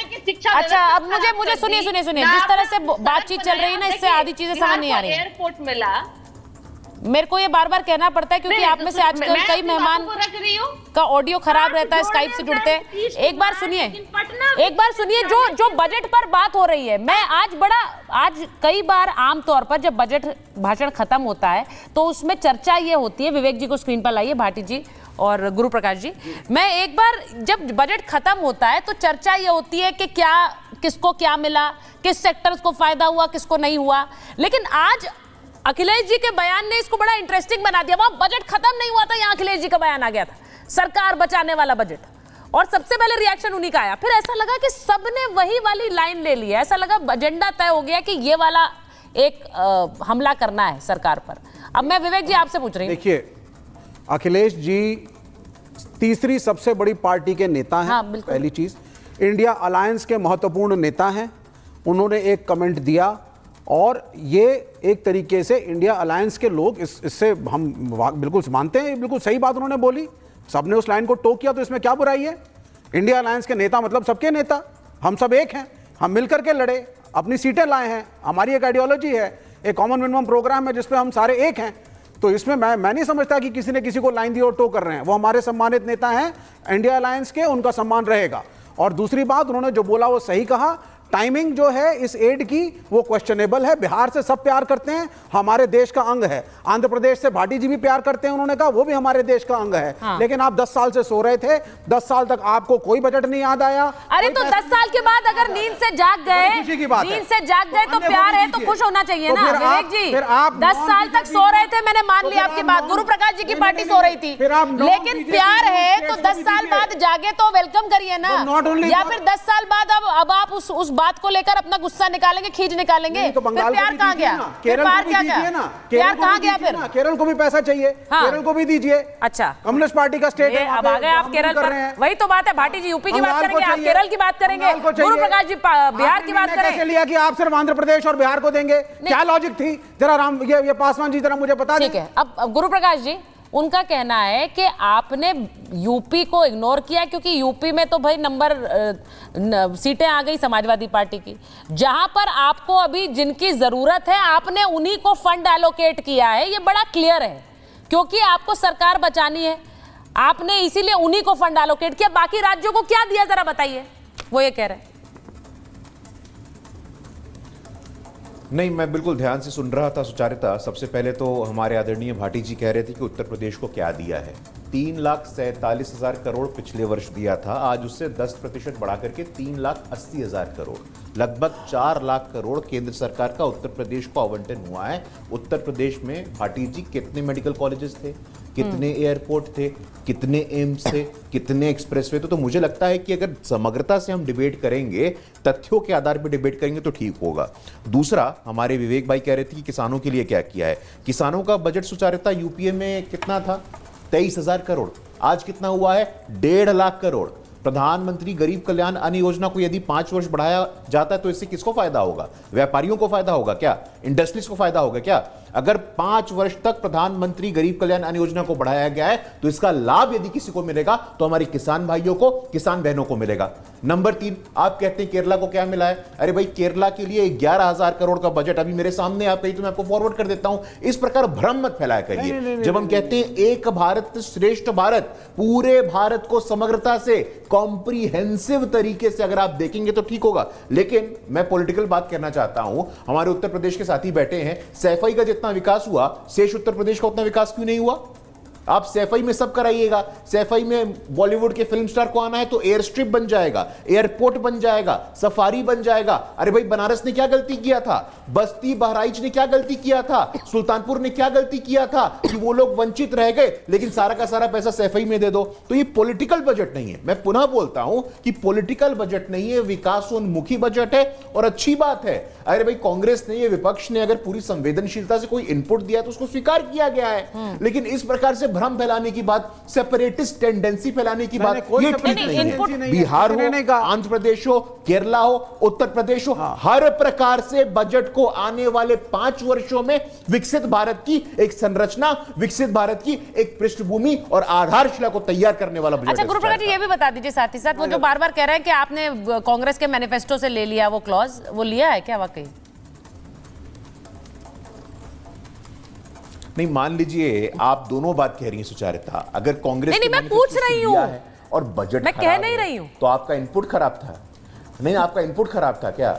की शिक्षा। अच्छा, अब मुझे सुनिए, जिस तरह से बातचीत चल रही है ना, इससे आधी चीजें समझ नहीं आ रही। एयरपोर्ट मिला, मेरे को ये बार बार कहना पड़ता है क्योंकि आप में से आजकल कई मेहमान का ऑडियो खराब रहता है, स्काइप से जुड़ते हैं। एक बार सुनिए जो बजट पर बात हो रही है। मैं आज कई बार आमतौर पर जब बजट भाषण खत्म होता है तो उसमें चर्चा ये होती है, विवेक जी को स्क्रीन पर लाइए, भाटी जी और गुरु प्रकाश जी। मैं एक बार जब बजट खत्म होता है तो चर्चा ये होती है कि किसको क्या मिला, किस सेक्टर्स को फायदा हुआ, किसको नहीं हुआ। लेकिन आज अखिलेश जी के बयान ने इसको बड़ा इंटरेस्टिंग बना दिया। वहां बजट खत्म नहीं हुआ था, यहाँ अखिलेश जी का बयान आ गया था, सरकार बचाने वाला बजट, और सबसे पहले रिएक्शन उन्हीं का आया। फिर ऐसा लगा कि सबने वही वाली लाइन ले ली है, ऐसा लगा एजेंडा तय हो गया कि ये वाला एक हमला करना है सरकार पर। अब मैं विवेक जी आपसे पूछ रही हूँ। देखिए, अखिलेश जी तीसरी सबसे बड़ी पार्टी के नेता हैं। हाँ, पहली चीज, इंडिया अलायंस के महत्वपूर्ण नेता हैं। उन्होंने एक कमेंट दिया और ये एक तरीके से इंडिया अलायंस के लोग इससे हम बिल्कुल मानते हैं, बिल्कुल सही बात उन्होंने बोली। सबने उस लाइन को टोक किया, तो इसमें क्या बुराई है? इंडिया अलायंस के नेता मतलब सबके नेता, हम सब एक हैं, हम मिलकर के लड़े, अपनी सीटें लाए हैं, हमारी एक आइडियोलॉजी है, एक कॉमन मिनिमम प्रोग्राम है जिसपे हम सारे एक हैं। तो इसमें मैं नहीं समझता कि किसी ने किसी को लाइन दी और टोक कर रहे हैं। वो हमारे सम्मानित नेता हैं इंडिया अलायंस के, उनका सम्मान रहेगा। और दूसरी बात, उन्होंने जो बोला वो सही कहा। टाइमिंग जो है इस एड की वो क्वेश्चनेबल है। बिहार से सब प्यार करते हैं, हमारे देश का अंग है। आंध्र प्रदेश से भाटी जी भी प्यार करते हैं, उन्होंने कहा वो भी हमारे देश का अंग है। हाँ। लेकिन आप 10 साल से सो रहे थे, 10 साल तक आपको कोई बजट नहीं याद आया। अरे तो 10 साल के बाद अगर नींद से जाग गए तो प्यार है, तो खुश होना चाहिए ना विवेक जी। 10 साल तक सो रहे थे, मैंने मान लिया आपकी बात, गुरु प्रकाश जी की पार्टी सो रही थी, लेकिन प्यार है तो 10 साल बाद जागे तो वेलकम करिए ना। या फिर 10 साल बाद अब आप उस बात को लेकर अपना गुस्सा निकालेंगे, खींच निकालेंगे, तो फिर प्यार कहाँ गया? केरल को भी दीजिए ना, प्यार कहाँ गया? फिर केरल को भी पैसा चाहिए, केरल को भी दीजिए। अच्छा, कम्युनिस्ट पार्टी का स्टेट है, अब आ गए आप केरल पर। वही तो बात है, भाटी जी यूपी की बात करेंगे, आप केरल की बात करेंगे, गुरु प्रकाश जी बिहार की बात करेंगे। कैसे लिया कि आप सिर्फ आंध्र प्रदेश और बिहार को देंगे? क्या लॉजिक थी? जरा ये पासवान जी जरा मुझे बता दें। ठीक है, अब गुरु प्रकाश जी उनका कहना है कि आपने यूपी को इग्नोर किया क्योंकि यूपी में तो भाई सीटें आ गई समाजवादी पार्टी की, जहां पर आपको अभी जिनकी जरूरत है आपने उन्हीं को फंड एलोकेट किया है। ये बड़ा क्लियर है क्योंकि आपको सरकार बचानी है, आपने इसीलिए उन्हीं को फंड एलोकेट किया। बाकी राज्यों को क्या दिया जरा बताइए, वो ये कह रहे हैं। नहीं, मैं बिल्कुल ध्यान से सुन रहा था सुचारिता। सबसे पहले तो हमारे आदरणीय भाटी जी कह रहे थे कि उत्तर प्रदेश को क्या दिया है। 3,47,000 करोड़ पिछले वर्ष दिया था, आज उससे 10% बढ़ा करके 3,80,000 करोड़, लगभग 4 लाख करोड़ केंद्र सरकार का उत्तर प्रदेश को आवंटन हुआ है। उत्तर प्रदेश में भाटी जी कितने मेडिकल कॉलेजेस थे, कितने एयरपोर्ट थे, कितने एम्स थे, कितने एक्सप्रेसवे थे? तो मुझे लगता है कि अगर समग्रता से हम डिबेट करेंगे, तथ्यों के आधार पर डिबेट करेंगे तो ठीक होगा। दूसरा, हमारे विवेक भाई कह रहे थे कि किसानों के लिए क्या किया है। किसानों का बजट सुचारिता यूपीए में कितना था? 23,000 करोड़। आज कितना हुआ है? 1.5 लाख करोड़। प्रधानमंत्री गरीब कल्याण अन्न योजना को यदि 5 वर्ष बढ़ाया जाता है तो इससे किसको फायदा होगा? व्यापारियों को फायदा होगा क्या? इंडस्ट्रीज को फायदा होगा क्या? अगर 5 वर्ष तक प्रधानमंत्री गरीब कल्याण अन्न योजना को बढ़ाया गया है तो इसका लाभ यदि किसी को मिलेगा तो हमारे किसान भाइयों को, किसान बहनों को मिलेगा। नंबर 3, आप कहते हैं केरला को क्या मिला है? अरे भाई, केरला के लिए 11,000 करोड़ का बजट अभी मेरे सामने आप कही तो मैं आपको फॉरवर्ड कर देता हूं। इस प्रकार भ्रम मत फैलाया करिए। जब हम कहते हैं एक भारत श्रेष्ठ भारत, पूरे भारत को समग्रता से कॉम्प्रिहेंसिव तरीके से अगर आप देखेंगे तो ठीक होगा। लेकिन मैं पॉलिटिकल बात करना चाहता हूं। हमारे उत्तर प्रदेश के साथी बैठे हैं, सैफई का जितना विकास हुआ शेष उत्तर प्रदेश का उतना विकास क्यों नहीं हुआ? आप सैफई में सब कराइएगा। सैफई में बॉलीवुड के फिल्म स्टार को आना है तो एयर स्ट्रिप बन जाएगा, एयरपोर्ट बन जाएगा, सफारी बन जाएगा। अरे भाई, बनारस ने क्या गलती किया था? बस्ती बहराइच ने क्या गलती किया था? सुल्तानपुर ने क्या गलती किया था कि वो लोग वंचित रह गए? लेकिन सारा का सारा पैसा सैफई में दे दो। तो ये पॉलिटिकल बजट नहीं है। मैं पुनः बोलता हूं कि पॉलिटिकल बजट नहीं है, विकासोन्मुखी बजट है। और अच्छी बात है, अरे भाई, कांग्रेस ने, ये विपक्ष ने अगर पूरी संवेदनशीलता से कोई इनपुट दिया तो उसको स्वीकार किया गया है। लेकिन इस प्रकार से भ्रम फैलाने की बात, सेपरेटिस्ट टेंडेंसी फैलाने की बात, ये ठीक नहीं है। बिहार हो, आंध्र प्रदेश हो, केरला हो, उत्तर प्रदेश हो, हर प्रकार से बजट को आने वाले 5 वर्षों में विकसित भारत की एक संरचना, विकसित भारत की एक पृष्ठभूमि और आधारशिला को तैयार करने वाला बजट। अच्छा गुरुप्रकाश जी, ये भी बता दीजिए साथ ही साथ, वो जो बार बार कह रहे हैं कि आपने कांग्रेस के मैनिफेस्टो से ले लिया वो क्लॉज, वो लिया है क्या वाकई? नहीं, मान लीजिए आप दोनों बात कह रही हैं सुचारिता। अगर कांग्रेस नहीं, मैं पूछ रही हूं और बजट मैं कह नहीं रही हूं तो आपका इनपुट खराब था। नहीं, आपका इनपुट खराब था क्या?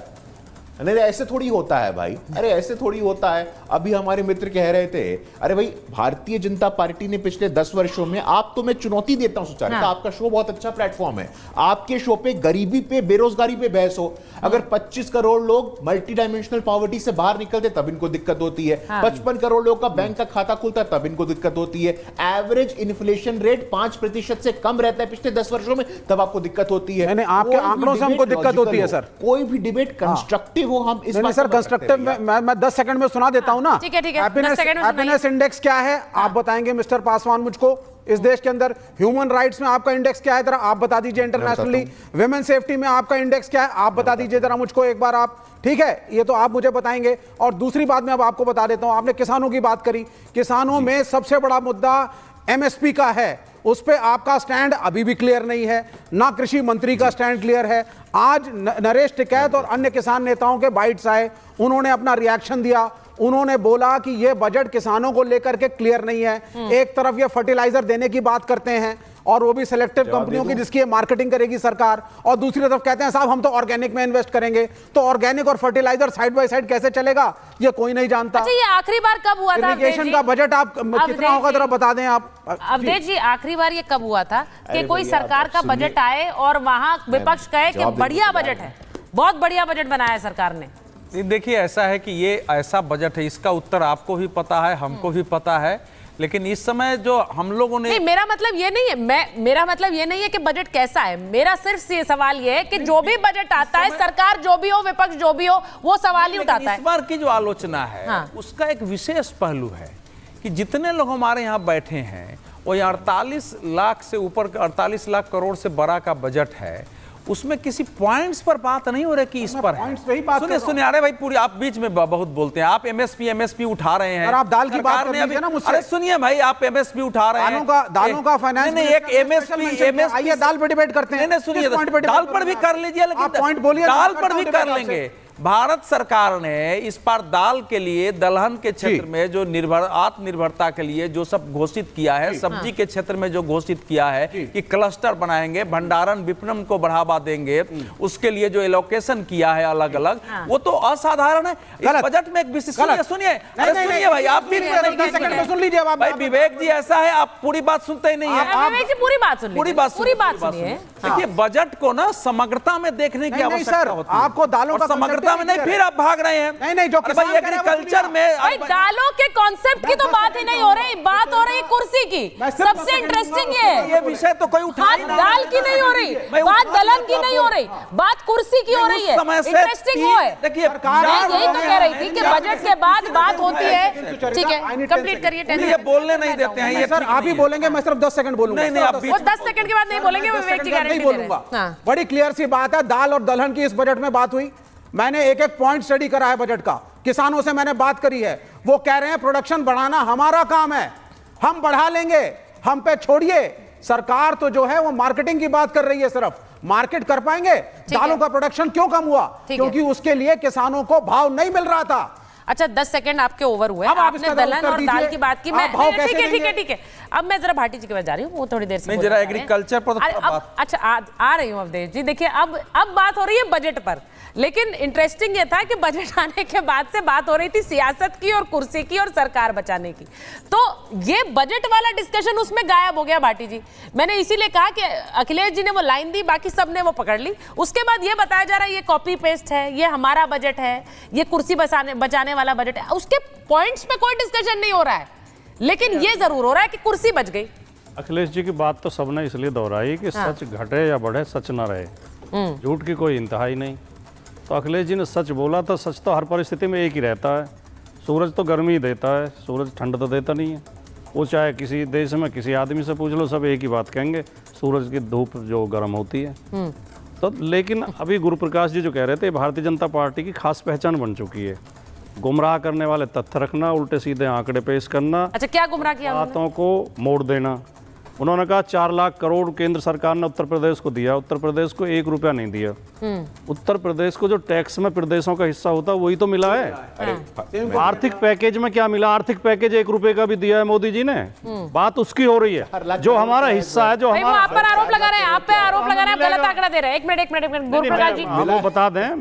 नहीं, ऐसे थोड़ी होता है भाई। अरे ऐसे थोड़ी होता है। अभी हमारे मित्र कह रहे थे, अरे भाई, भारतीय जनता पार्टी ने पिछले 10 वर्षों में, आप तो मैं चुनौती देता हूं सुचारिता, हाँ। आपका शो बहुत अच्छा प्लेटफॉर्म है। आपके शो पे गरीबी पे, बेरोजगारी पे बहस हो। अगर 25 करोड़ लोग मल्टी डायमेंशनल पॉवर्टी से बाहर निकलते तब इनको दिक्कत होती है, हाँ। 55 करोड़ लोग का बैंक का खाता खुलता है तब इनको दिक्कत होती है, एवरेज इन्फ्लेशन रेट 5% से कम रहता है पिछले 10 वर्षों में तब आपको दिक्कत होती है। आपके आंकड़ों से हमको दिक्कत होती है सर। कोई भी डिबेट कंस्ट्रक्टिव हो, हम इस सर कंस्ट्रक्टिव मैं 10 सेकंड में सुना देता हूं ना। ठीक है, ठीक है। हैप्पीनेस इंडेक्स क्या है आप बताएंगे मिस्टर पासवान मुझको? इस देश के अंदर ह्यूमन राइट्स में आपका इंडेक्स क्या है, जरा आप बता दीजिए। इंटरनेशनली विमेन सेफ्टी में आपका इंडेक्स क्या है, आप बता दीजिए जरा मुझको एक बार आप। ठीक है, ये तो आप मुझे बताएंगे। और दूसरी बात मैं अब आपको बता देता हूं, आपने किसानों की बात करी। किसानों में सबसे बड़ा मुद्दा एमएसपी का है, उस पे आपका स्टैंड अभी भी क्लियर नहीं है, ना कृषि मंत्री का स्टैंड क्लियर है। आज नरेश टिकैत और अन्य किसान नेताओं के बाइट्स आए, उन्होंने अपना रिएक्शन दिया, उन्होंने बोला कि यह बजट किसानों को लेकर के क्लियर नहीं है। एक तरफ ये फर्टिलाइजर देने की बात करते हैं और वो भी सिलेक्टिव कंपनियों की जिसकी मार्केटिंग करेगी सरकार, और दूसरी तरफ कहते हैं साहब हम तो ऑर्गेनिक में इन्वेस्ट करेंगे। तो ऑर्गेनिक और फर्टिलाइजर साइड बाय साइड कैसे चलेगा ये कोई नहीं जानता। अच्छा, ये आखिरी बार कब हुआ था? इरिगेशन का बजट आप कितना होगा जरा बता दें आप। अवधेश जी, आखिरी बार ये कब हुआ था कि कोई सरकार का बजट आए और वहां विपक्ष कहे कि बढ़िया बजट है, बहुत बढ़िया बजट बनाया सरकार ने? देखिए, ऐसा है कि ये ऐसा बजट है, इसका उत्तर आपको भी पता है, हमको भी पता है। लेकिन इस समय जो हम लोगों ने, नहीं, मेरा मतलब ये नहीं है, मेरा मतलब ये नहीं है कि बजट कैसा है। मेरा सिर्फ ये सवाल ये है कि जो भी बजट आता है, सरकार जो भी हो, विपक्ष जो भी हो, वो सवाल ही उठाता है। इस बार की जो आलोचना है, हाँ। उसका एक विशेष पहलू है कि जितने लोग हमारे यहाँ बैठे हैं, वो 48 लाख से ऊपर, 48 लाख करोड़ से बड़ा का बजट है, उसमें किसी पॉइंट्स पर बात नहीं हो रही कि इस पर है। सुनिए अरे भाई पूरी आप बीच में बहुत बोलते हैं, आप एमएसपी उठा रहे हैं। और आप दाल की बात कर लीजिए ना मुझसे। अरे सुनिए भाई, आप एमएसपी उठा रहे हैं, दालों का फाइनेंस। नहीं एक एमएसपी आइए दाल पर डिबेट करते हैं। नहीं सुनिए, दाल पर भी कर लीजिए, लेकिन पॉइंट बोलिए, दाल पर भी कर लेंगे। भारत सरकार ने इस बार दाल के लिए दलहन के क्षेत्र में जो आत्मनिर्भरता के लिए जो सब घोषित किया है, सब्जी के क्षेत्र में जो घोषित किया है कि क्लस्टर बनाएंगे, भंडारण विपणन को बढ़ावा देंगे, उसके लिए जो एलोकेशन किया है अलग अलग, वो तो असाधारण है। इस बजट में एक विशेष सुनिए भाई, आप भी सुन लीजिए भाई, विवेक जी ऐसा है आप पूरी बात सुनते ही नहीं है। पूरी बात सुनिए। देखिए बजट को ना समग्रता में देखने की आवश्यकता होती है। आपको दालों का समग्रता में नहीं, फिर आप भाग रहे हैं। नहीं जो भाई एग्रीकल्चर में भाई दालों के कॉन्सेप्ट की तो बात ही नहीं हो रही, बात हो रही कुर्सी की। सबसे इंटरेस्टिंग ये विषय तो कोई उठा नहीं, दाल की नहीं हो रही, बात दलहन की नहीं हो रही, बात कुर्सी की हो रही है। इंटरेस्टिंग वो है। देखिए यही तो कह रही थी कि बजट के बाद बात होती है। ठीक है, कंप्लीट करिए। ये बोलने नहीं देते हैं, ये सर आप ही बोलेंगे, मैं सिर्फ 10 सेकंड बोलूंगा। नहीं आप 10 सेकंड के बाद नहीं बोलेंगे, विवेक जी नहीं बोलूंगा। बड़ी क्लियर सी बात है, दाल और दलहन की इस बजट में बात हुई। मैंने एक एक पॉइंट स्टडी करा है बजट का, किसानों से मैंने बात करी है, वो कह रहे हैं प्रोडक्शन बढ़ाना हमारा काम है, हम बढ़ा लेंगे, हम पे छोड़िए। सरकार तो जो है वो मार्केटिंग की बात कर रही है, सिर्फ मार्केट कर पाएंगे। दालों का प्रोडक्शन क्यों कम हुआ? क्योंकि उसके लिए किसानों को भाव नहीं मिल रहा था। अच्छा 10 सेकंड आपके ओवर हुए। आपने दलहन और दाल की बात की, मैं ठीक है। अब मैं जरा भाटी जी के पास जा रही हूँ, वो थोड़ी देर से जरा एग्रीकल्चर पर अच्छा आ रही हूँ अवधेश जी। देखिए अब बात हो रही है बजट पर, लेकिन इंटरेस्टिंग ये था कि बजट आने के बाद से बात हो रही थी सियासत की और कुर्सी की और सरकार बचाने की, तो ये बजट वाला डिस्कशन उसमें गायब हो गया भाटी जी। मैंने इसीलिए कहा कि अखिलेश जी ने वो लाइन दी, बाकी सबने वो पकड़ ली। उसके बाद ये बताया जा रहा है ये कॉपी पेस्ट है, ये हमारा बजट है, ये कुर्सी बचाने वाला बजट है। उसके पॉइंट्स पे कोई डिस्कशन नहीं हो रहा है, लेकिन ये जरूर हो रहा है कि कुर्सी बच गई। अखिलेश जी की बात तो सबने इसलिए दोहराई कि सच घटे या बढ़े, सच ना रहे, झूठ की कोई इंतहा ही नहीं। तो अखिलेश जी ने सच बोला था। सच तो हर परिस्थिति में एक ही रहता है। सूरज तो गर्मी देता है, सूरज ठंड तो देता नहीं है। वो चाहे किसी देश में किसी आदमी से पूछ लो, सब एक ही बात कहेंगे, सूरज की धूप जो गर्म होती है। तो लेकिन अभी गुरु प्रकाश जी जो कह रहे थे, भारतीय जनता पार्टी की खास पहचान बन चुकी है, गुमराह करने वाले तथ्य रखना, उल्टे सीधे आंकड़े पेश करना। अच्छा क्या गुमराह किया? बातों को मोड़ देना। उन्होंने कहा 4 लाख करोड़ केंद्र सरकार ने उत्तर प्रदेश को दिया, उत्तर प्रदेश को 1 रुपया नहीं दिया। उत्तर प्रदेश को जो टैक्स में प्रदेशों का हिस्सा होता है वही तो मिला है। आर्थिक पैकेज में क्या मिला? आर्थिक पैकेज 1 रुपए का भी दिया है मोदी जी ने। बात उसकी हो रही है, जो हमारा हिस्सा है, जो हमारा। आप पर आरोप लगा रहे हैं, आप पे आरोप लगा रहे हैं, गलत आंकड़ा दे रहे हैं। एक मिनट गुरुप्रकाश जी वो बता दें,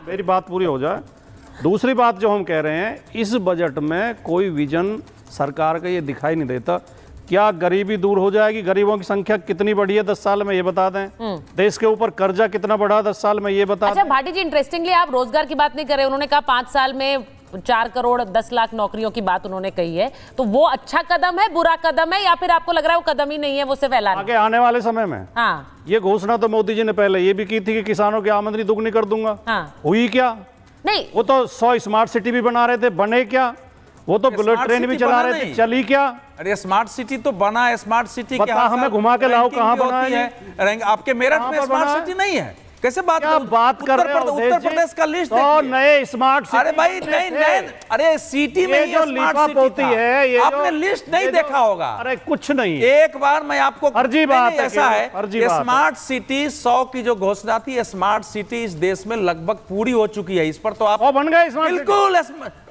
मेरी बात पूरी हो जाए। दूसरी बात जो हम कह रहे हैं, इस बजट में कोई विजन सरकार का ये दिखाई नहीं देता। क्या गरीबी दूर हो जाएगी? गरीबों की संख्या कितनी बढ़ी है 10 साल में, ये बता दें। देश के ऊपर कर्जा कितना बढ़ा 10 साल में, ये बता दें। अच्छा भाटी जी, इंटरेस्टिंगली आप रोजगार की बात नहीं कर रहे। उन्होंने कहा 5 साल में 4 करोड़ 10 लाख नौकरियों की बात उन्होंने कही है, तो वो अच्छा कदम है, बुरा कदम है, या फिर आपको लग रहा है वो कदम ही नहीं है, वो सिर्फ ऐलान? आगे आने वाले समय में ये घोषणा तो मोदी जी ने पहले ये भी की थी कि किसानों की आमदनी दुगनी कर दूंगा। हुई क्या? नहीं। वो तो 100 स्मार्ट सिटी भी बना रहे थे, बने क्या? वो तो बुलेट ट्रेन भी चला रहे थे, चली क्या? अरे स्मार्ट सिटी तो बना है। स्मार्ट सिटी बता हमें घुमा के लाओ, कहाँ बना है? आपके मेरठ में स्मार्ट सिटी नहीं है? कैसे बात कर रहे हो? उत्तर प्रदेश का लिस्ट तो नए स्मार्ट सिटी। अरे भाई नहीं, अरे सिटी में जो लिफाफ होती है, ये आपने लिस्ट नहीं देखा होगा। अरे कुछ नहीं, एक बार मैं आपको फर्जी बात ऐसा है, स्मार्ट सिटी 100 की जो घोषणा थी, स्मार्ट सिटी इस देश में लगभग पूरी हो चुकी है। इस पर तो आप बन गए बिल्कुल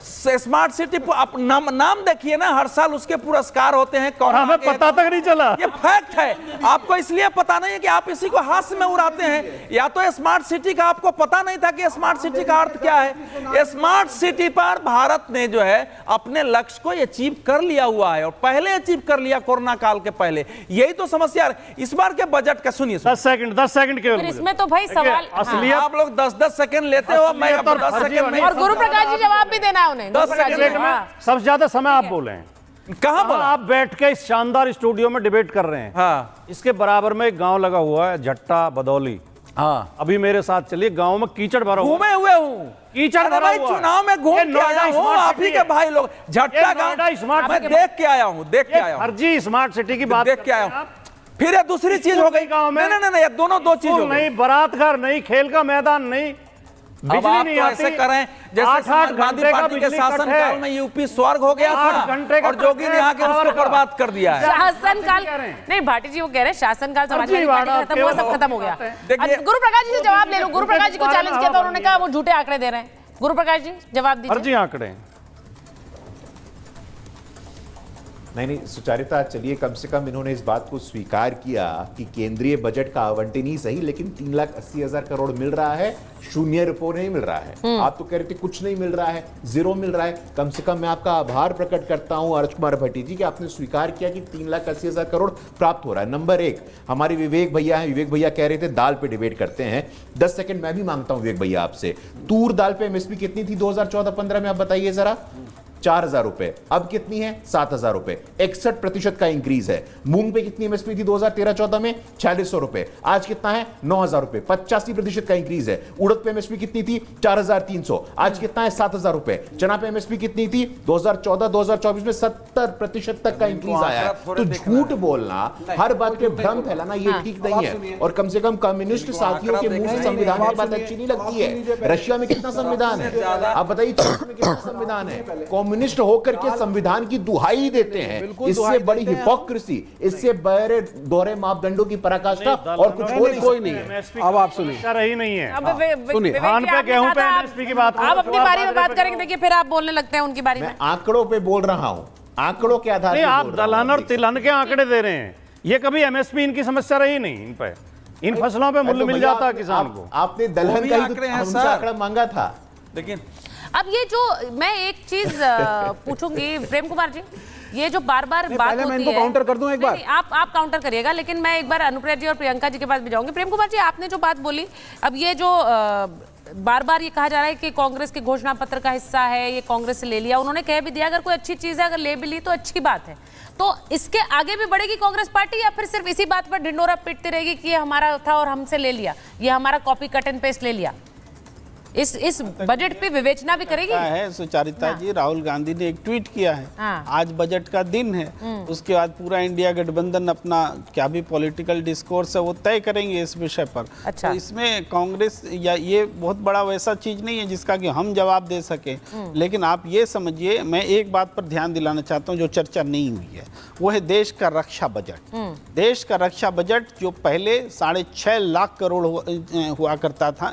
स्मार्ट सिटी। आप नाम देखिए ना, हर साल उसके पुरस्कार होते हैं। हमें पता तक नहीं चला। ये फैक्ट है, आपको इसलिए पता नहीं है कि आप इसी को हाथ में उड़ाते हैं। या तो स्मार्ट सिटी का आपको पता नहीं था कि स्मार्ट सिटी का अर्थ क्या है। स्मार्ट सिटी पर भारत ने जो है अपने लक्ष्य को अचीव कर लिया हुआ है, और पहले अचीव कर लिया कोरोना काल के पहले। यही तो समस्या है इस बार के बजट का। सुनिए 10 सेकंड केवल। इसमें तो भाई सवाल असलियत, आप लोग 10 सेकंड लेते हो, मैं 10 सेकंड में। और गुरु प्रकाश जी जवाब भी देना है उन्हें। 10 सेकंड में सबसे ज्यादा समय आप बोले हैं। कहां बोला? आप बैठ के इस शानदार स्टूडियो में डिबेट कर रहे हैं। इसके बराबर में एक गांव लगा हुआ है, झट्टा बदौली। अभी मेरे साथ चलिए, गांव में कीचड़ भरा हुआ। घूमे हुए हूँ, कीचड़ भरा हुआ। चुनाव में घूम के आया हूँ, आप ही के भाई लोग। झट्टा गांव स्मार्ट मैं देख के आया हूँ, फर्जी स्मार्ट सिटी की बात देख के आया हूँ। फिर ये दूसरी चीज हो गई गांव में। नहीं, ये दोनों दो चीज हो गई। नहीं, बारात घर नहीं, खेल का मैदान नहीं, अब आप तो ऐसे करें जैसे समाजवादी पार्टी के शासनकाल में यूपी स्वर्ग हो गया था और जोगी ने यहाँ के उसको बर्बाद कर दिया है। शासनकाल नहीं, भाटी जी वो कह रहे हैं शासनकाल समाजवादी पार्टी का खत्म हुआ, सब खत्म हो गया। गुरु प्रकाश जी से जवाब ले लो। गुरु प्रकाश जी को चैलेंज किया था, उन्होंने कहा वो झूठे आंकड़े दे रहे हैं। गुरु प्रकाश जी जवाब दीजिए। फर्जी आंकड़े नहीं, सुचारिता, चलिए कम से कम इन्होंने इस बात को स्वीकार किया कि केंद्रीय बजट का आवंटन ही सही, लेकिन 3,80,000 करोड़ मिल रहा है, शून्य रुपये नहीं मिल रहा है। आप तो कह रहे थे कुछ नहीं मिल रहा है, जीरो मिल रहा है। कम से कम मैं आपका आभार प्रकट करता हूं अर्ज कुमार भट्टी जी कि आपने स्वीकार किया कि 3,80,000 करोड़ प्राप्त हो रहा है। नंबर एक, हमारे विवेक भैया हैं, विवेक भैया कह रहे थे दाल पे डिबेट करते हैं। 10 सेकंड मैं भी मांगता हूं विवेक भैया आपसे। तूर दाल पे एमएसपी कितनी थी 2014-15 में, आप बताइए जरा। 4,000 रुपए, अब कितनी है 7,000 रुपए, 61% का इंक्रीज है। मूंग पे कितनी एमएसपी थी 2013-14 में 4,600 रुपए, आज कितना है 9,000 रुपए, 85% का इंक्रीज है। उड़द पे एमएसपी कितनी थी 4,300, आज कितना है 7,000 रुपए। चना पे एमएसपी कितनी थी 2014-2024 में 70% तक का इंक्रीज आया है। तो झूठ बोलना, हर बात पे भ्रम फैलाना ये ठीक नहीं है। और कम से कम कम्युनिस्ट साथियों के मुंह से संविधान की बात अच्छी नहीं लगती है। रशिया में कितना संविधान है आप बताइए, चीन में कितना संविधान है। कम्युनिस्ट होकर के संविधान की दुहाई देते हैं, इससे बड़ी हिपोक्रेसी, इससे बड़े दोहरे मापदंडों की पराकाष्ठा और कुछ कोई नहीं है। अब आप सुनिए, रही नहीं है। सुनिए, धान पे गेहूं पे एमएसपी की बात, आप अपनी बारी में बात करेंगे, देखिए फिर आप बोलने लगते हैं उनकी बारी में। आंकड़ों पे बोल रहा हूं, आंकड़ों के आधार पर आप दलहन और तिलहन के आंकड़े दे रहे हैं। ये कभी एमएसपी इनकी समस्या रही नहीं, इन पे इन फसलों पे मूल्य मिल जाता है किसान को। आपने दलहन का ही आंकड़ा मांगा था। लेकिन अब ये जो मैं एक चीज पूछूंगी प्रेम कुमार जी, ये जो बार बार बात होती है, मैं इनको काउंटर कर दूं एक बार। आप काउंटर करिएगा, लेकिन मैं एक बार अनुप्रिया जी और प्रियंका जी के पास भी जाऊंगी। प्रेम कुमार जी, आपने जो बात बोली, अब ये जो बार बार ये कहा जा रहा है कि कांग्रेस के घोषणा पत्र का हिस्सा है, ये कांग्रेस से ले लिया, उन्होंने कह भी दिया अगर कोई अच्छी चीज है, अगर ले भी ली तो अच्छी बात है। तो इसके आगे भी बढ़ेगी कांग्रेस पार्टी या फिर सिर्फ इसी बात पर ढिंडोरा पीटती रहेगी कि ये हमारा था और हमसे ले लिया, ये हमारा कॉपी कट एंड पेस्ट ले लिया? इस बजट पे विवेचना भी करेगी है सुचारिता जी। राहुल गांधी ने एक ट्वीट किया है, आज बजट का दिन है, उसके बाद पूरा इंडिया गठबंधन अपना क्या भी पॉलिटिकल डिस्कोर्स है वो तय करेंगे इस विषय पर। अच्छा। तो इसमें कांग्रेस या ये बहुत बड़ा वैसा चीज नहीं है जिसका कि हम जवाब दे सके। लेकिन आप ये समझिए, मैं एक बात पर ध्यान दिलाना चाहता हूँ जो चर्चा नहीं हुई है, वो है देश का रक्षा बजट। देश का रक्षा बजट जो पहले 6.5 लाख करोड़ हुआ करता था,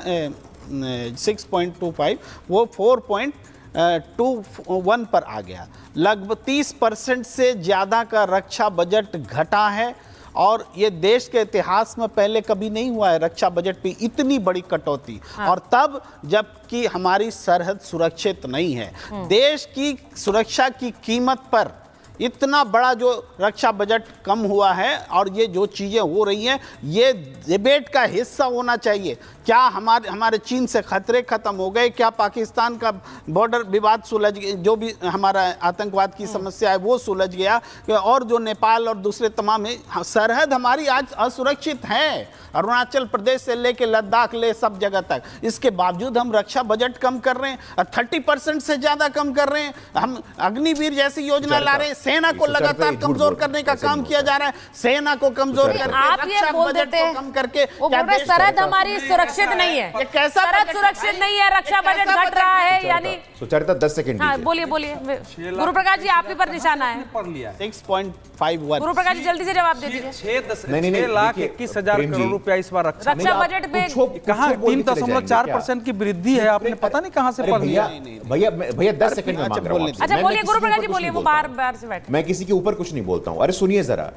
6.25, वो 4.21 पर आ गया। लगभग 30% से ज़्यादा का रक्षा बजट घटा है और ये देश के इतिहास में पहले कभी नहीं हुआ है रक्षा बजट पे इतनी बड़ी कटौती। और तब जबकि हमारी सरहद सुरक्षित नहीं है, देश की सुरक्षा की कीमत पर इतना बड़ा जो रक्षा बजट कम हुआ है और ये जो चीज़ें हो रही हैं, ये डिबेट का हिस्सा होना चाहिए। क्या हमारे चीन से खतरे खत्म हो गए? क्या पाकिस्तान का बॉर्डर विवाद सुलझ गया? जो भी हमारा आतंकवाद की समस्या है वो सुलझ गया? और जो नेपाल और दूसरे तमाम सरहद हमारी आज असुरक्षित है, अरुणाचल प्रदेश से लेके लद्दाख ले सब जगह तक। इसके बावजूद हम रक्षा बजट कम कर रहे हैं और 30% से ज्यादा कम कर रहे हैं। हम अग्निवीर जैसी योजना ला रहे हैं, सेना को लगातार कमजोर करने का काम किया जा रहा है, सेना को कमजोर करके आप ये बोल देते हैं कम करके सरहद हमारी सुरक्षित नहीं है, ये कैसा सरहद सुरक्षित नहीं है, रक्षा बजट घट रहा है, यानी सुचारिता 10 सेकंड। हाँ बोलिए गुरु प्रकाश जी, आप ही पर निशाना है। 6.51। गुरु प्रकाश जी जल्दी से जवाब दे दीजिए। 6,21,000 करोड़ रुपया इस बार रक्षा बजट में कहाँ 3.4% की वृद्धि है, आपने पता नहीं कहाँ से पढ़ लिया। भैया 10 सेकंड में मांग रहा हूं। अच्छा बोलिए गुरु प्रकाश जी, बोलिए, वो बार से बैठ। मैं किसी के ऊपर कुछ नहीं बोलता हूं। अरे सुनिए जरा,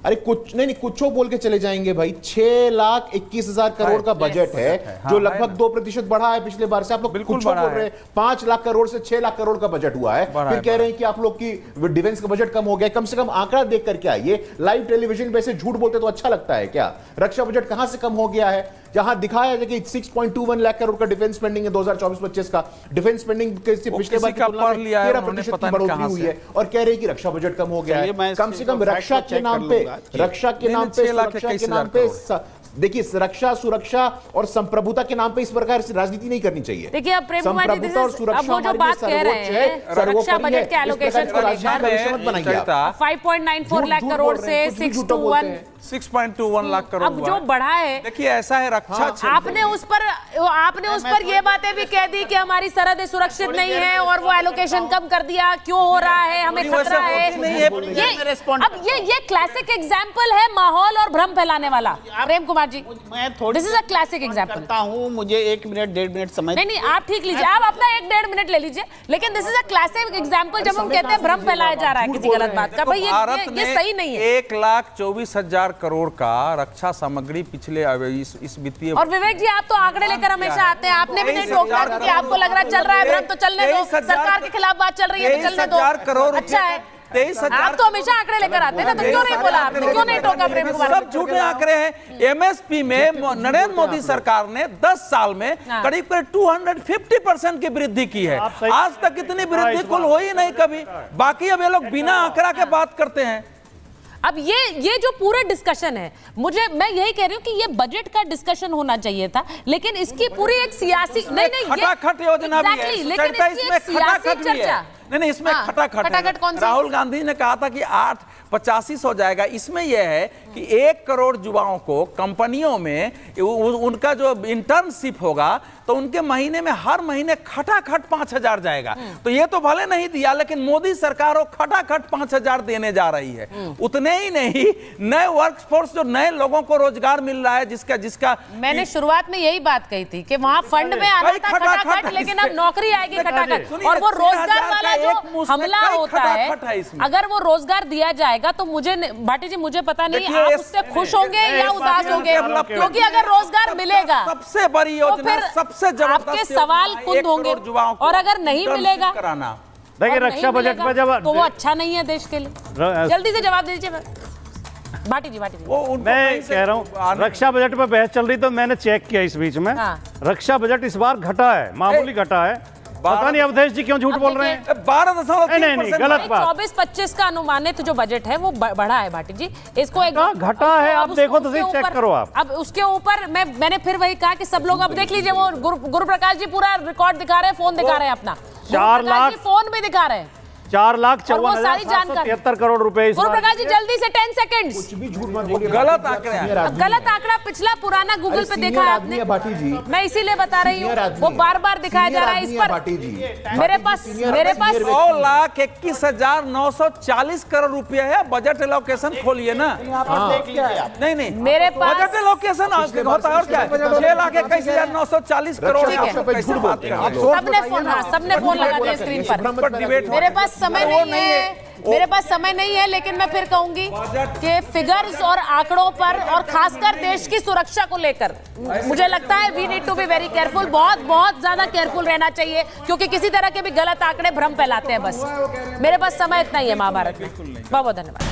अरे कुछ नहीं कुछ बोल के चले जाएंगे भाई। 6,21,000 करोड़ का बजट है जो लगभग 2% बढ़ा है पिछले बार से। आप लोग कुछ बोल रहे हैं। 5 लाख करोड़ से 6 लाख करोड़ का बजट हुआ है, फिर कह रहे हैं कि आप लोग की डिफेंस का बजट कम हो गया। कम से कम आंकड़ा देख करके आइए। लाइव टेलीविजन पे ऐसे झूठ बोलते तो अच्छा लगता है क्या? रक्षा बजट कहां से कम हो गया है? जहां दिखाया है कि 6.21 लाख करोड़ का डिफेंस स्पेंडिंग है 2024-25 का। डिफेंस स्पेंडिंग पिछले बार की तुलना में 13% की बढ़ोतरी हुई है और कह रहे हैं कि रक्षा बजट कम हो गया है। कम से कम रक्षा के नाम पे देखिए, रक्षा, सुरक्षा और संप्रभुता के नाम पे इस प्रकार से राजनीति नहीं करनी चाहिए। देखिए अब प्रेम कुमार जी, अब वो जो बात कह रहे हैं रक्षा बजट के एलोकेशन को लेकर 5.94 लाख करोड़ से 621 6.21 लाख करोड़ अब जो बढ़ा है, देखिए ऐसा है रक्षा क्षेत्र, आपने उस पर ये बातें भी कह दी कि हमारी सरहदें सुरक्षित नहीं है और वो एलोकेशन कम कर दिया, क्यों हो रहा है, हमें खतरा है। ये क्लासिक एग्जांपल है माहौल और भ्रम फैलाने वाला। प्रेम कुमार जी, मैं थोड़ी this is a classic example करता हूँ, मुझे 1 मिनट 1.5 मिनट समय। नहीं, आप ठीक लीजिए, आप अपना 1-1.5 मिनट ले लीजिए, लेकिन this is a classic example जब हम कहते हैं भ्रम फैलाया जा रहा है किसी गलत बात का। भाई ये सही नहीं है। 1,24,000 करोड़ का रक्षा सामग्री पिछले इस वित्तीय। और विवेक जी, आप तो आंकड़े लेकर हमेशा आते हैं, आपने भी नहीं टोका क्योंकि आपको लग रहा चल रहा है भ्रम, तो चलने दो। सरकार के खिलाफ बात चल रही है तो चलने दो। 23,000 करोड़ अच्छा है, आप तो हमेशा आंकड़े लेकर आते हैं ना, तो क्यों नहीं बोला आपने, क्यों नहीं टोका प्रेम कुमार? सब झूठे आंकड़े हैं। एमएसपी में नरेंद्र मोदी सरकार ने 10 साल में करीब 250% की वृद्धि की है। आज तक इतनी वृद्धि कुल हो ही नहीं कभी। बाकी अब ये लोग बिना आंकड़ा के बात करते हैं। अब ये जो पूरा डिस्कशन है, मैं यही कह रही हूँ कि ये बजट का डिस्कशन होना चाहिए था, लेकिन इसकी पूरी एक सियासी खटाखट योजना भी है, लेकिन इसकी एक सियासी चर्चा नहीं, इसमें खटाखट कौन सी? राहुल गांधी ने कहा था कि 885 हो जाएगा। इसमें यह है कि 1 करोड़ युवाओं को कंपनियों में उनका जो इंटर्नशिप होगा तो उनके महीने में हर महीने खटाखट 5,000 जाएगा। तो ये तो भले नहीं दिया, लेकिन मोदी सरकार वो खटाखट 5,000 देने जा रही है। उतने ही नहीं, नए वर्कफोर्स, जो नए लोगों को रोजगार मिल रहा है, जिसका मैंने शुरुआत में यही बात कही थी कि वहां फंड में आना था खटाखट, लेकिन अब नौकरी आएगी खटाखट। और वो रोजगार वाला जो हमला होता है, अगर वो रोजगार दिया जाएगा तो मुझे भाटी जी, मुझे पता नहीं आप उससे खुश होंगे या उदास होंगे, क्योंकि अगर रोजगार मिलेगा सबसे बड़ी योजना, सबसे जबरदस्त आपके सवाल कुंद होंगे, और अगर नहीं मिलेगा, देखिए रक्षा बजट में जब तो वो अच्छा नहीं है देश के लिए। जल्दी से जवाब दीजिए भाटी जी। मैं कह रहा हूँ रक्षा बजट पे बहस चल रही, तो मैंने चेक किया इस बीच में। रक्षा बजट इस बार घटा है, मामूली घटा है। पता नहीं अवधेश जी क्यों झूठ बोल रहे हैं। 12.3% नहीं, गलत बात। 24-25 का अनुमानित जो बजट है वो बढ़ा है भाटी जी। इसको एक घटा है, आप देखो तो सही, चेक करो आप। अब उसके ऊपर मैंने फिर वही कहा कि सब लोग अब देख लीजिए, वो गुरु प्रकाश जी पूरा रिकॉर्ड दिखा रहे हैं, फोन दिखा रहे हैं अपना, 4 लाख फोन भी दिखा रहे हैं, 4,54,773 करोड़ रुपए। गुरु प्रकाश जी जल्दी से 10 सेकंड्स। कुछ भी झूठ मत बोलिए, गलत आंकड़े हैं। गलत आंकड़ा पिछला पुराना गूगल पे देखा है आपने, मैं इसीलिए बता रही हूँ, वो बार-बार दिखाया जा रहा है। इस पर मेरे पास 9,21,940 करोड़ रुपया है बजट एलोकेशन। खोलिए ना, नहीं मेरे पास बजट एलोकेशन होता है और क्या है, 6,21,940 करोड़। सबने फोन लगा दिया स्क्रीन पर। मेरे पास समय नहीं है, लेकिन मैं फिर कहूंगी कि फिगर्स और आंकड़ों पर, और खासकर देश की सुरक्षा को लेकर, मुझे लगता है we need to be very careful, बहुत ज्यादा केयरफुल रहना चाहिए, क्योंकि किसी तरह के भी गलत आंकड़े भ्रम फैलाते हैं। बस मेरे पास समय इतना ही है महाभारत में। बहुत बहुत धन्यवाद।